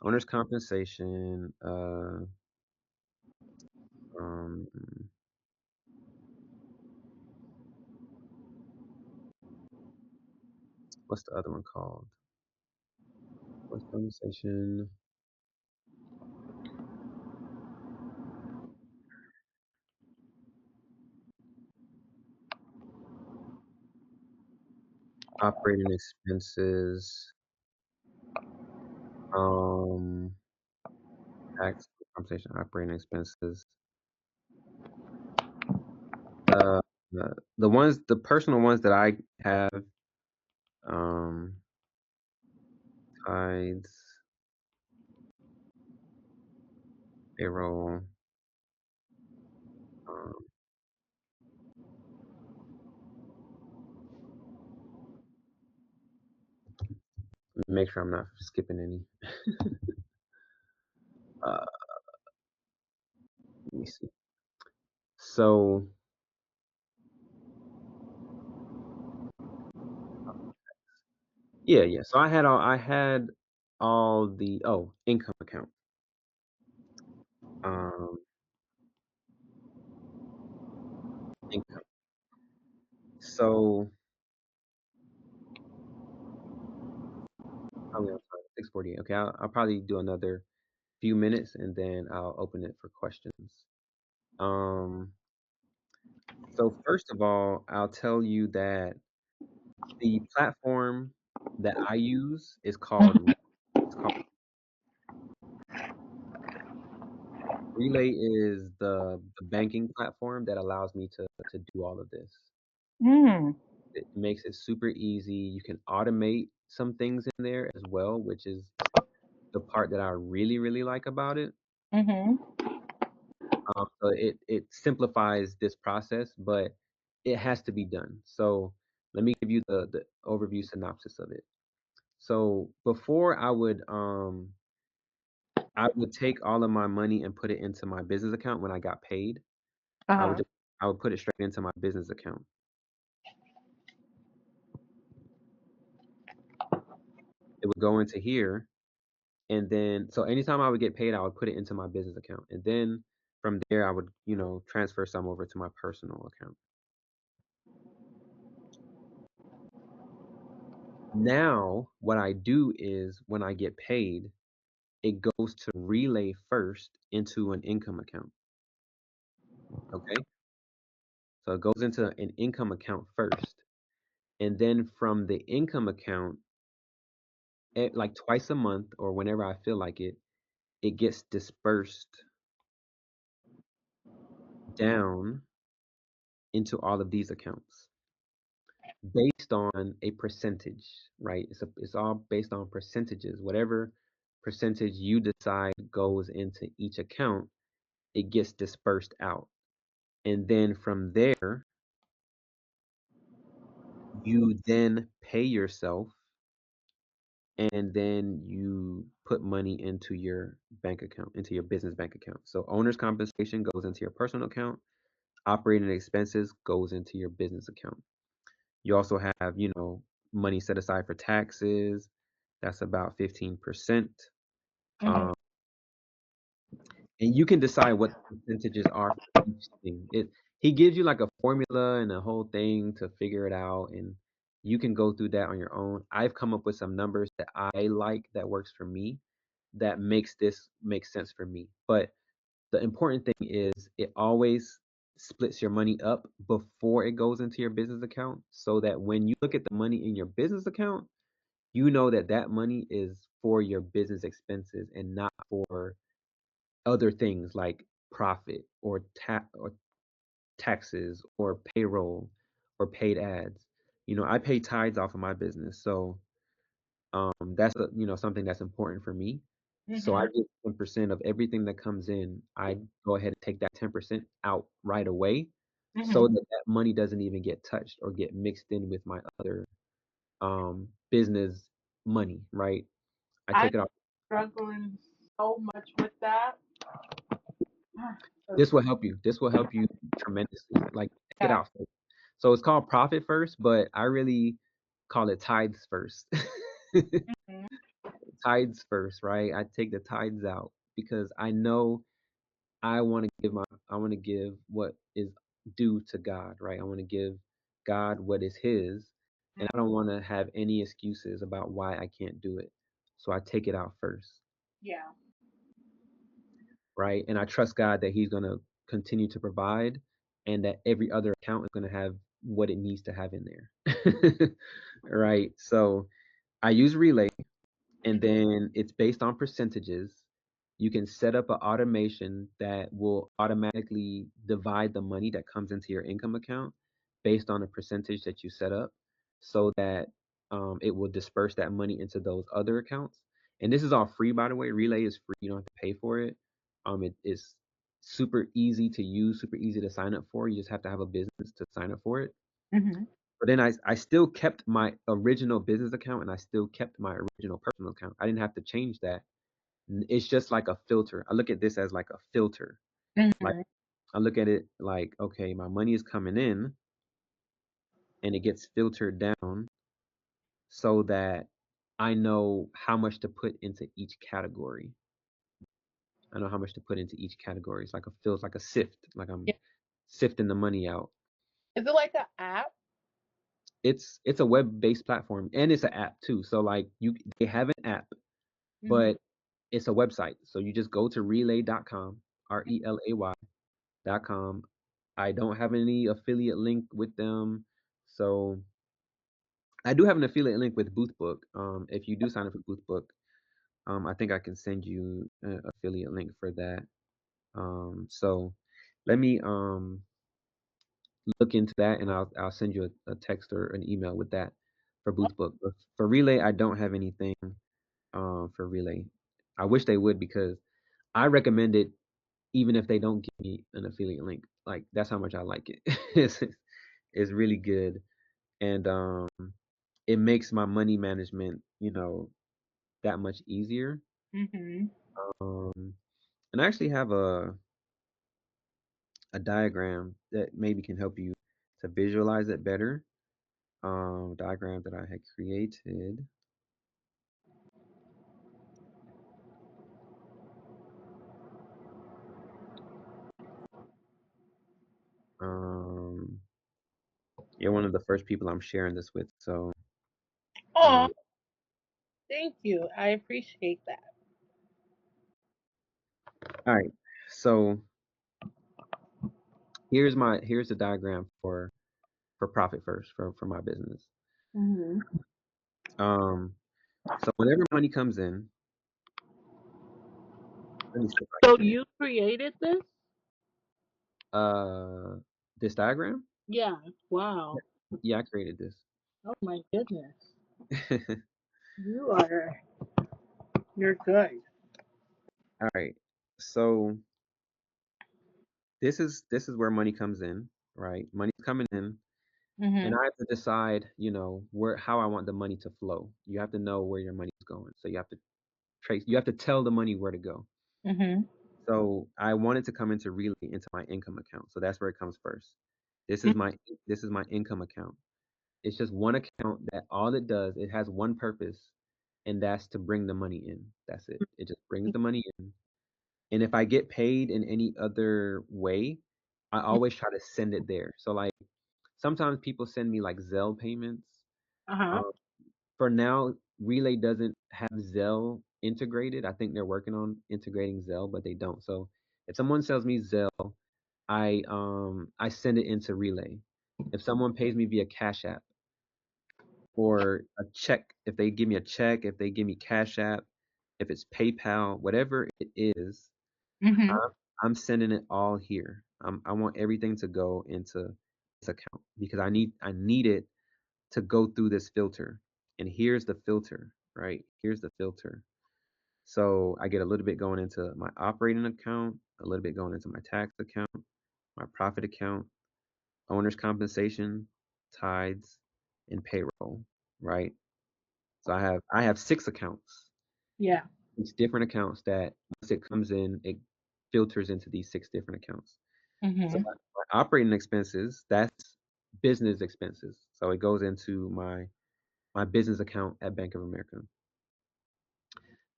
[SPEAKER 1] owner's compensation, um, what's the other one called? Owner's compensation, operating expenses, um, tax compensation, operating expenses. Uh, the personal ones that I have, um, tithes, payroll, Make sure I'm not skipping any. Uh, Let me see. So yeah. So I had all the income account. Um, Income. So probably on time, 6:48. Okay, I'll probably do another few minutes and then I'll open it for questions. Um, so first of all, I'll tell you that the platform that I use is called Relay is the banking platform that allows me to do all of this.
[SPEAKER 2] Mm.
[SPEAKER 1] It makes it super easy. You can automate some things in there as well, which is the part that I really, really like about it.
[SPEAKER 2] Mhm.
[SPEAKER 1] So it simplifies this process, but it has to be done. So let me give you the overview synopsis of it. So before I would take all of my money and put it into my business account when I got paid. I would
[SPEAKER 2] Uh-huh.
[SPEAKER 1] just I would put it straight into my business account. It would go into here, and then so anytime I would get paid, I would put it into my business account, and then from there I would transfer some over to my personal account. Now what I do is when I get paid, it goes to Relay first into an income account. Okay, so it goes into an income account first, and then from the income account, like twice a month or whenever I feel like it gets dispersed down into all of these accounts based on a percentage, right? It's all based on percentages. Whatever percentage you decide goes into each account, it gets dispersed out. And then from there, you then pay yourself and then you put money into your bank account, into your business bank account. So owner's compensation goes into your personal account, operating expenses goes into your business account. You also have, money set aside for taxes. That's about 15%.
[SPEAKER 2] Mhm.
[SPEAKER 1] Um, and you can decide what the percentages are for each thing. He gives you like a formula and a whole thing to figure it out, and you can go through that on your own. I've come up with some numbers that I like that works for me, that makes this make sense for me. But the important thing is it always splits your money up before it goes into your business account so that when you look at the money in your business account, you know that that money is for your business expenses and not for other things like profit or taxes or payroll or paid ads. I pay tithes off of my business, so that's something that's important for me. So I
[SPEAKER 2] Mhm.
[SPEAKER 1] get 10% of everything that comes in. I go ahead and take that 10% out right away, so
[SPEAKER 2] Mhm.
[SPEAKER 1] that that money doesn't even get touched or get mixed in with my other business money. Right? I
[SPEAKER 2] I'm
[SPEAKER 1] take it off.
[SPEAKER 2] struggling so much with that.
[SPEAKER 1] This will help you. This will help you tremendously. Like take it
[SPEAKER 2] Yeah.
[SPEAKER 1] out. So it's called profit first, but I really call it tithes first.
[SPEAKER 2] Mhm.
[SPEAKER 1] Tithes first, right? I take the tithes out because I know I want to give what is due to God, right? I want to give God what is his, and I don't want to have any excuses about why I can't do it. So I take it out first,
[SPEAKER 2] Yeah.
[SPEAKER 1] right? And I trust God that he's going to continue to provide and that every other account is going to have what it needs to have in there. Right? So I use Relay, and then it's based on percentages. You can set up an automation that will automatically divide the money that comes into your income account based on a percentage that you set up so that it will disperse that money into those other accounts. And this is all free, by the way. Relay is free. You don't have to pay for it. It is super easy to use, super easy to sign up for. You just have to have a business to sign up for it.
[SPEAKER 2] Mhm.
[SPEAKER 1] But then I still kept my original business account and I still kept my original personal account. I didn't have to change that. It's just like a filter. I look at this as like a filter. Like
[SPEAKER 2] Mhm.
[SPEAKER 1] I look at it like, okay, my money is coming in and it gets filtered down so that I know how much to put into each category. I know how much to put into each category. It's like a feels like a sift, like I'm
[SPEAKER 2] Yeah.
[SPEAKER 1] sifting the money out.
[SPEAKER 2] Is it like an app?
[SPEAKER 1] It's a web-based platform and it's an app too. So like they have an app,
[SPEAKER 2] Mhm.
[SPEAKER 1] but it's a website. So you just go to relay.com, relay.com. I don't have any affiliate link with them. So I do have an affiliate link with Boothbook. If you do sign up for Boothbook, I think I can send you an affiliate link for that. So let me look into that and I'll send you a text or an email with that for Boothbook. But for Relay, I don't have anything for Relay. I wish they would because I recommend it even if they don't give me an affiliate link. Like that's how much I like it. It's really good and it makes my money management, that much easier.
[SPEAKER 2] Mhm.
[SPEAKER 1] Um, and I actually have a diagram that maybe can help you to visualize it better. Diagram that I had created. Um, you're one of the first people I'm sharing this with. So,
[SPEAKER 2] Oh,
[SPEAKER 1] um,
[SPEAKER 2] thank you. I appreciate that.
[SPEAKER 1] all right. So here's the diagram for profit first for my business.
[SPEAKER 2] Mhm.
[SPEAKER 1] Um, so whenever money comes in, let me see if I
[SPEAKER 2] So
[SPEAKER 1] can.
[SPEAKER 2] you created this?
[SPEAKER 1] Uh, this diagram?
[SPEAKER 2] Yeah.
[SPEAKER 1] Yeah,
[SPEAKER 2] Wow.
[SPEAKER 1] yeah, I created this.
[SPEAKER 2] Oh my goodness. You are. You're good.
[SPEAKER 1] All right. So this is where money comes in, right? Money's coming in, and
[SPEAKER 2] Mhm.
[SPEAKER 1] I have to decide, where how I want the money to flow. You have to know where your money's going. So you have to trace. You have to tell the money where to go.
[SPEAKER 2] Mhm.
[SPEAKER 1] So I want it to come into Relay into my income account. So that's where it comes first. This is my this is my income account. It's just one account that all it does, it has one purpose, and that's to bring the money in. That's it. It just brings the money in. And if I get paid in any other way, I always try to send it there. So like sometimes people send me like Zelle payments.
[SPEAKER 2] Uh huh.
[SPEAKER 1] Um, for now, Relay doesn't have Zelle integrated. I think they're working on integrating Zelle, but they don't. So if someone sells me Zelle, I send it into Relay. If someone pays me via Cash App or a check, if they give me a check, if they give me Cash App, if it's PayPal, whatever it is,
[SPEAKER 2] Mhm.
[SPEAKER 1] I'm, I'm sending it all here. I want everything to go into this account because I need it to go through this filter. And here's the filter, right? Here's the filter. So I get a little bit going into my operating account, a little bit going into my tax account, my profit account, owner's compensation, tithes, and payroll, right? So I have 6 accounts.
[SPEAKER 2] Yeah.
[SPEAKER 1] It's different accounts that once it comes in, it filters into these 6 different accounts. So
[SPEAKER 2] Mhm.
[SPEAKER 1] my operating expenses, that's business expenses. So it goes into my business account at Bank of America.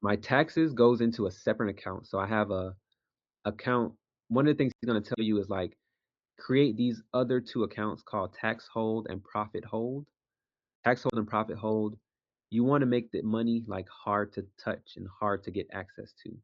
[SPEAKER 1] My taxes goes into a separate account. So I have a account. One of the things he's going to tell you is like create these other 2 accounts called tax hold and profit hold. Tax hold and profit hold. You want to make the money like hard to touch and hard to get access to.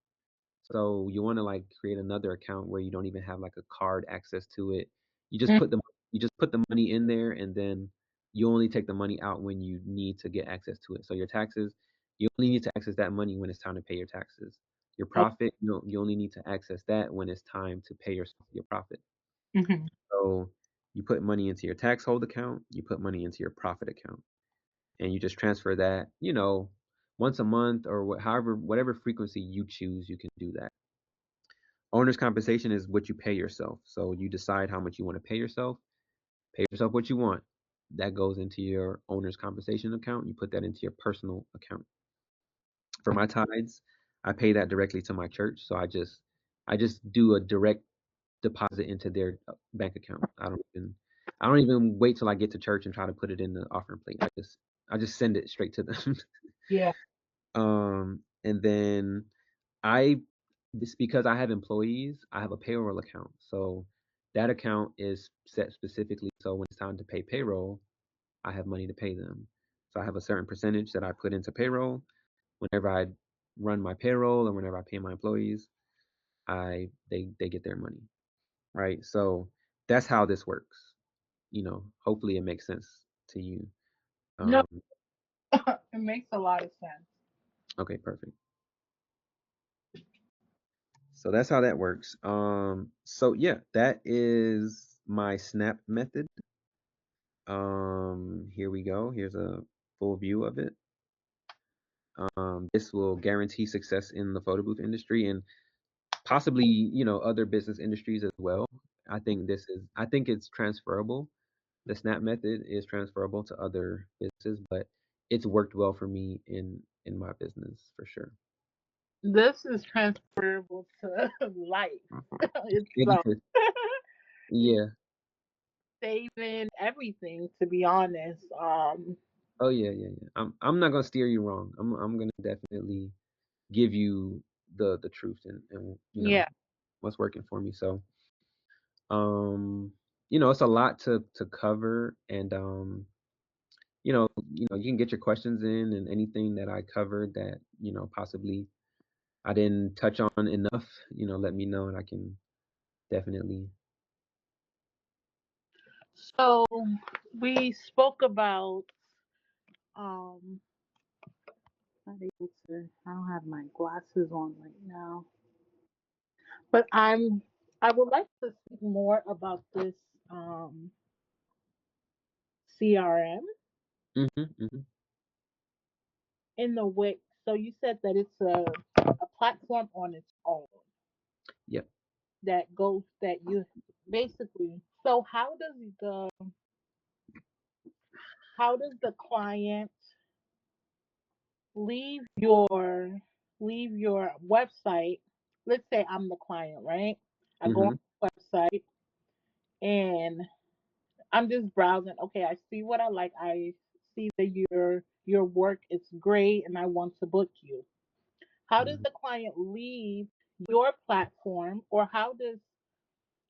[SPEAKER 1] So you want to like create another account where you don't even have like a card access to it. You just
[SPEAKER 2] Mm.
[SPEAKER 1] put the you just put the money in there and then you only take the money out when you need to get access to it. So your taxes, you only need to access that money when it's time to pay your taxes. Your
[SPEAKER 2] Oh.
[SPEAKER 1] profit, you only need to access that when it's time to pay your profit.
[SPEAKER 2] Mhm.
[SPEAKER 1] So you put money into your tax hold account, you put money into your profit account, and you just transfer that, once a month or however whatever frequency you choose, you can do that. Owner's compensation is what you pay yourself. So you decide how much you want to pay yourself what you want. that goes into your owner's compensation account. You put that into your personal account. For my tithes, I pay that directly to my church. So I just do a direct deposit into their bank account. I don't even wait till I get to church and try to put it in the offering plate. I just send it straight to them.
[SPEAKER 2] Yeah.
[SPEAKER 1] And then I this because I have employees, I have a payroll account. So that account is set specifically so when it's time to pay payroll, I have money to pay them. So I have a certain percentage that I put into payroll. Whenever I run my payroll or whenever I pay my employees, they get their money, right? So that's how this works. Hopefully it makes sense to you.
[SPEAKER 2] No,
[SPEAKER 1] Um,
[SPEAKER 2] it makes a lot of sense.
[SPEAKER 1] okay, perfect. So that's how that works. So yeah, that is my snap method. Here we go. Here's a full view of it. This will guarantee success in the photo booth industry and possibly, other business industries as well. I think it's transferable. The snap method is transferable to other businesses, but it's worked well for me in my business for sure.
[SPEAKER 2] This is transferable to life
[SPEAKER 1] It
[SPEAKER 2] itself.
[SPEAKER 1] is. Yeah.
[SPEAKER 2] Saving everything, to be honest.
[SPEAKER 1] Oh yeah, yeah, yeah. I'm not gonna steer you wrong. I'm gonna definitely give you the truth and
[SPEAKER 2] Yeah.
[SPEAKER 1] what's working for me. So um it's a lot to cover, and you can get your questions in, and anything that I covered that possibly I didn't touch on enough, let me know, and I can definitely.
[SPEAKER 2] So we spoke about um not able to I don't have my glasses on right now. But I would like to speak more about this um CRM
[SPEAKER 1] Mhm, mhm.
[SPEAKER 2] in the way, so you said that it's a platform on its own
[SPEAKER 1] Yep.
[SPEAKER 2] that goes that you basically, so how does the client leave your leave your website? Let's say I'm the client, right? I go on
[SPEAKER 1] Mhm.
[SPEAKER 2] the website and I'm just browsing. Okay, I see what I like. I see that your work is great and I want to book you. How does
[SPEAKER 1] Mhm.
[SPEAKER 2] the client leave your platform, or how does,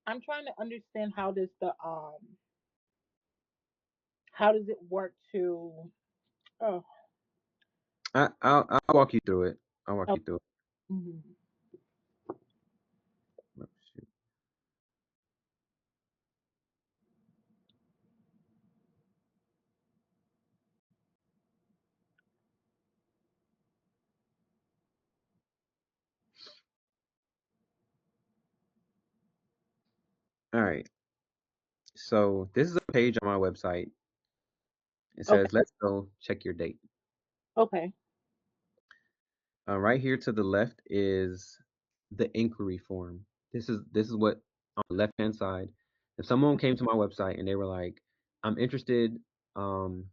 [SPEAKER 2] I'm trying to understand how does it work to, oh,
[SPEAKER 1] I'll walk you through it. I'll walk
[SPEAKER 2] oh,
[SPEAKER 1] you through it.
[SPEAKER 2] mhm.
[SPEAKER 1] Oh, shoot. All right. So this is a page on my website. It
[SPEAKER 2] Okay,
[SPEAKER 1] says, "Let's go check your date."
[SPEAKER 2] okay.
[SPEAKER 1] Right here to the left is the inquiry form. This is what on the left hand side. If someone came to my website and they were like, "I'm interested. Um,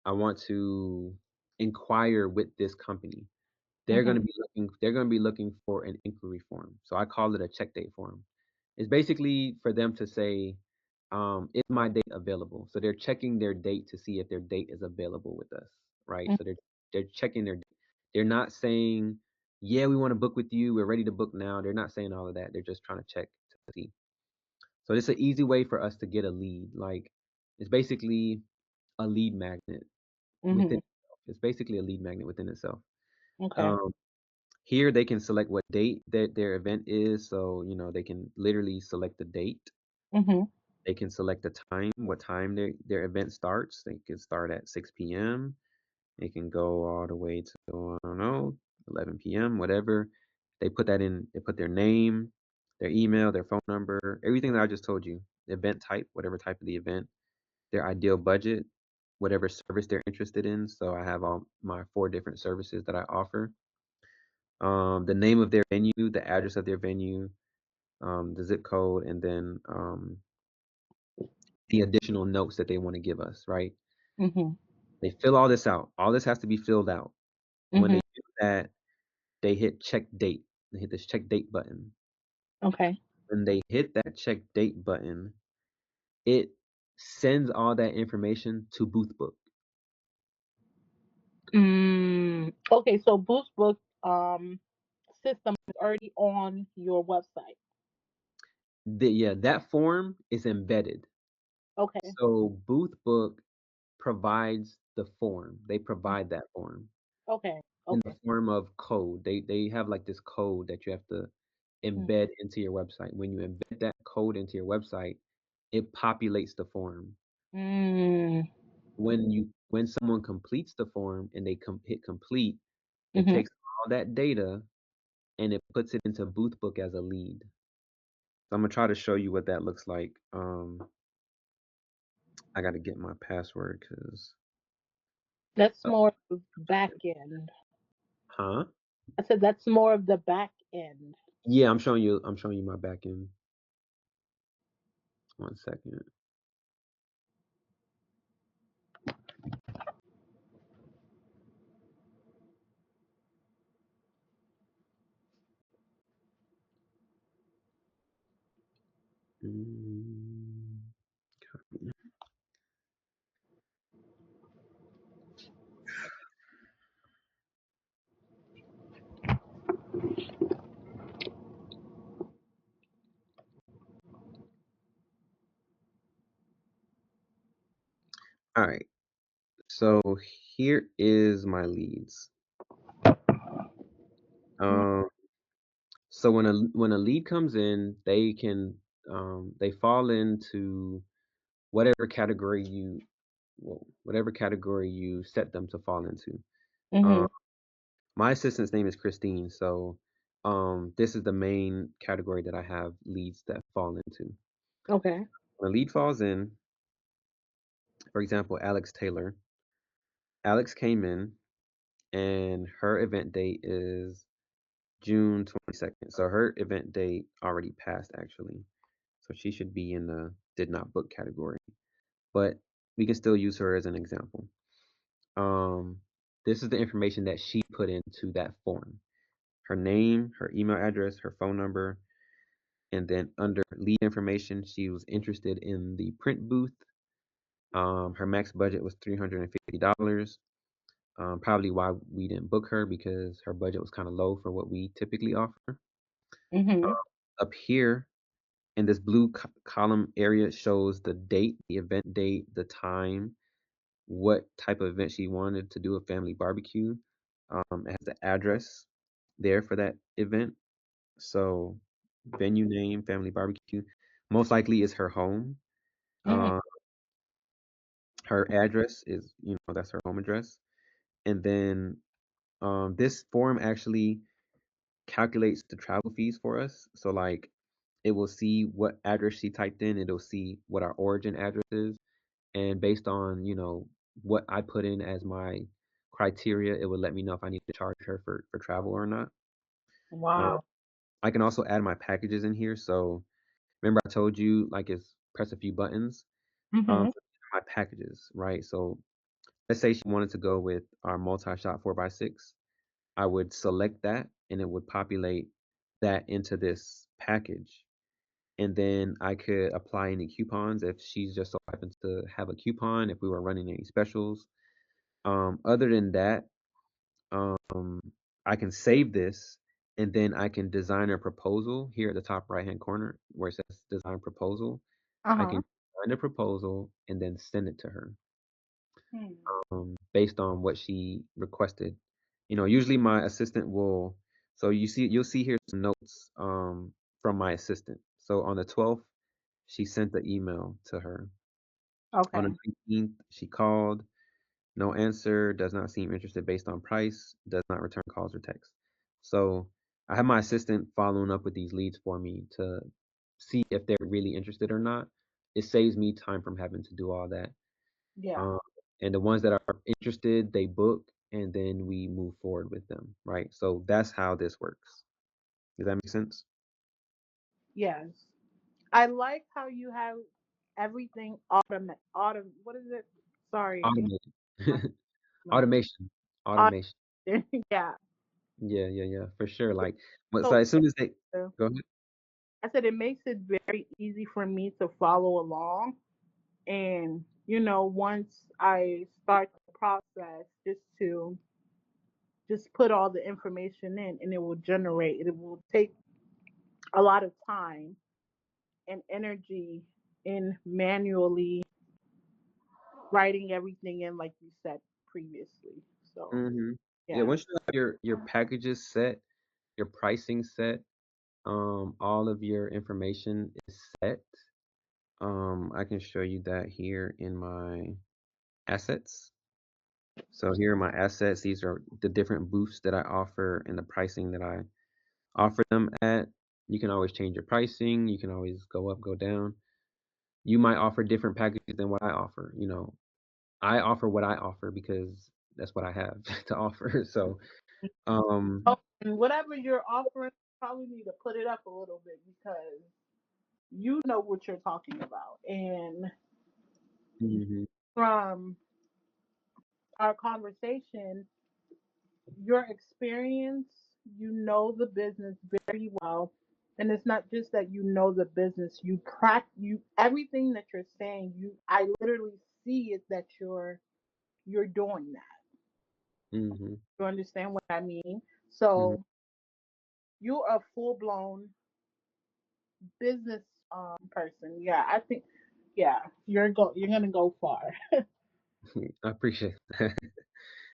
[SPEAKER 1] I want to inquire with this company."
[SPEAKER 2] Mhm.
[SPEAKER 1] They're gonna be looking for an inquiry form. So I call it a check date form. It's basically for them to say, is my date available? So they're checking their date to see if their date is available with us, right?
[SPEAKER 2] Mhm.
[SPEAKER 1] So they're checking their date. They're not saying, yeah, we want to book with you, we're ready to book now. They're not saying all of that. They're just trying to check to see. So it's an easy way for us to get a lead. Like it's basically a lead magnet within
[SPEAKER 2] Mhm.
[SPEAKER 1] itself. It's basically a lead magnet within itself.
[SPEAKER 2] Okay.
[SPEAKER 1] Um, Here they can select what date that their event is. So, they can literally select the date.
[SPEAKER 2] Mhm.
[SPEAKER 1] They can select the time, what time their event starts. They can start at 6 p.m. It can go all the way to, I don't know, 11 p.m., whatever. They put their name, their email, their phone number, everything that I just told you, the event type, whatever type of the event, their ideal budget, whatever service they're interested in. So I have all my 4 different services that I offer. The name of their venue, the address of their venue, the zip code, and then the additional notes that they want to give us, right?
[SPEAKER 2] Mhm.
[SPEAKER 1] They fill all this out. All this has to be filled out. When
[SPEAKER 2] Mhm.
[SPEAKER 1] they do that, they hit check date. They hit this check date button.
[SPEAKER 2] Okay.
[SPEAKER 1] When they hit that check date button, it sends all that information to Boothbook.
[SPEAKER 2] Okay, so Boostbook system is already on your website.
[SPEAKER 1] Yeah, that form is embedded.
[SPEAKER 2] Okay.
[SPEAKER 1] So Boothbook provides the form. They
[SPEAKER 2] Mm.
[SPEAKER 1] provide that form
[SPEAKER 2] Okay.
[SPEAKER 1] in the
[SPEAKER 2] Okay.
[SPEAKER 1] form of code. They have like this code that you have to
[SPEAKER 2] Mm.
[SPEAKER 1] embed into your website. When you embed that code into your website, it populates the form.
[SPEAKER 2] Mm.
[SPEAKER 1] When someone completes the form and they hit complete, it
[SPEAKER 2] Mhm.
[SPEAKER 1] takes all that data and it puts it into Boothbook as a lead. So I'm gonna try to show you what that looks like. I got to get my password because,
[SPEAKER 2] That's
[SPEAKER 1] uh,
[SPEAKER 2] more of back end.
[SPEAKER 1] huh?
[SPEAKER 2] I said that's more of the back end.
[SPEAKER 1] Yeah, I'm showing you. I'm showing you my backend. 1 second. Mm, all right. So here is my leads.
[SPEAKER 2] Mm.
[SPEAKER 1] Um, so when a lead comes in, they fall into whatever category whatever category you set them to fall into. Um,
[SPEAKER 2] Mhm.
[SPEAKER 1] my assistant's name is Christine, so this is the main category that I have leads that fall into.
[SPEAKER 2] Okay.
[SPEAKER 1] When a lead falls in, for example, Alex Taylor. Alex came in and her event date is June 22nd. So her event date already passed actually. So she should be in the did not book category. But we can still use her as an example. Um, this is the information that she put into that form. Her name, her email address, her phone number, and then under lead information, she was interested in the print booth. Her max budget was $350. Probably why we didn't book her because her budget was kind of low for what we typically offer.
[SPEAKER 2] Mhm.
[SPEAKER 1] Up here in this blue column area shows the date, the event date, the time, what type of event she wanted to do a family barbecue. It has the address there for that event. So venue name, family barbecue, most likely is her home.
[SPEAKER 2] Mhm.
[SPEAKER 1] Uh, her address is, that's her home address. And then this form actually calculates the travel fees for us. So like it will see what address she typed in, it'll see what our origin address is, and based on, what I put in as my criteria, it would let me know if I need to charge her for travel or not. Uh,
[SPEAKER 2] Wow.
[SPEAKER 1] I can also add my packages in here. So remember I told you like it's press a few buttons.
[SPEAKER 2] Mhm.
[SPEAKER 1] So these are my packages, right? So let's say she wanted to go with our multi-shot 4x6. I would select that and it would populate that into this package. And then I could apply any coupons if she's just so happens to have a coupon, if we were running any specials. Other than that, um, I can save this and then I can design a proposal here at the top right hand corner where it says design proposal. I
[SPEAKER 2] Uh-huh.
[SPEAKER 1] can design a proposal and then send it to her
[SPEAKER 2] Hmm.
[SPEAKER 1] based on what she requested. Usually my assistant will. So you'll see here some notes from my assistant. So on the 12th, she sent the email to her. On the
[SPEAKER 2] Okay.
[SPEAKER 1] 19th, she called. No answer. Does not seem interested based on price. Does not return calls or texts. So I have my assistant following up with these leads for me to see if they're really interested or not. It saves me time from having to do all that.
[SPEAKER 2] Yeah.
[SPEAKER 1] Um, and the ones that are interested, they book, and then we move forward with them, right? So that's how this works. Does that make sense?
[SPEAKER 2] Yes. I like how you have. everything what is it? Sorry,
[SPEAKER 1] Automated.
[SPEAKER 2] my, my
[SPEAKER 1] Automation. Automation.
[SPEAKER 2] yeah.
[SPEAKER 1] Yeah, yeah, yeah, for sure. Like, but so
[SPEAKER 2] So
[SPEAKER 1] as soon as they
[SPEAKER 2] uh,
[SPEAKER 1] go ahead.
[SPEAKER 2] I said it makes it very easy for me to follow along. And, once I start the process, just put all the information in and it will generate, it will take a lot of time and energy in manually writing everything in, like you said previously. So,
[SPEAKER 1] Hmm. Yeah,
[SPEAKER 2] yeah.
[SPEAKER 1] once you have your packages set, your pricing set, all of your information is set. I can show you that here in my assets. So here are my assets. These are the different booths that I offer and the pricing that I offer them at. You can always change your pricing. You can always go up, go down. You might offer different packages than what I offer. I offer what I offer because that's what I have to offer. So, um,
[SPEAKER 2] Oh, and whatever you're offering, you probably need to put it up a little bit because you know what you're talking about. And
[SPEAKER 1] mhm,
[SPEAKER 2] from our conversation, your experience, you know the business very well. And it's not just that you know the business, you everything that you're saying, I literally see it that you're doing that.
[SPEAKER 1] mhm,
[SPEAKER 2] You understand what I mean?
[SPEAKER 1] mhm.
[SPEAKER 2] So you're a full blown business person. Yeah, I think yeah, you're gonna go far.
[SPEAKER 1] I appreciate that.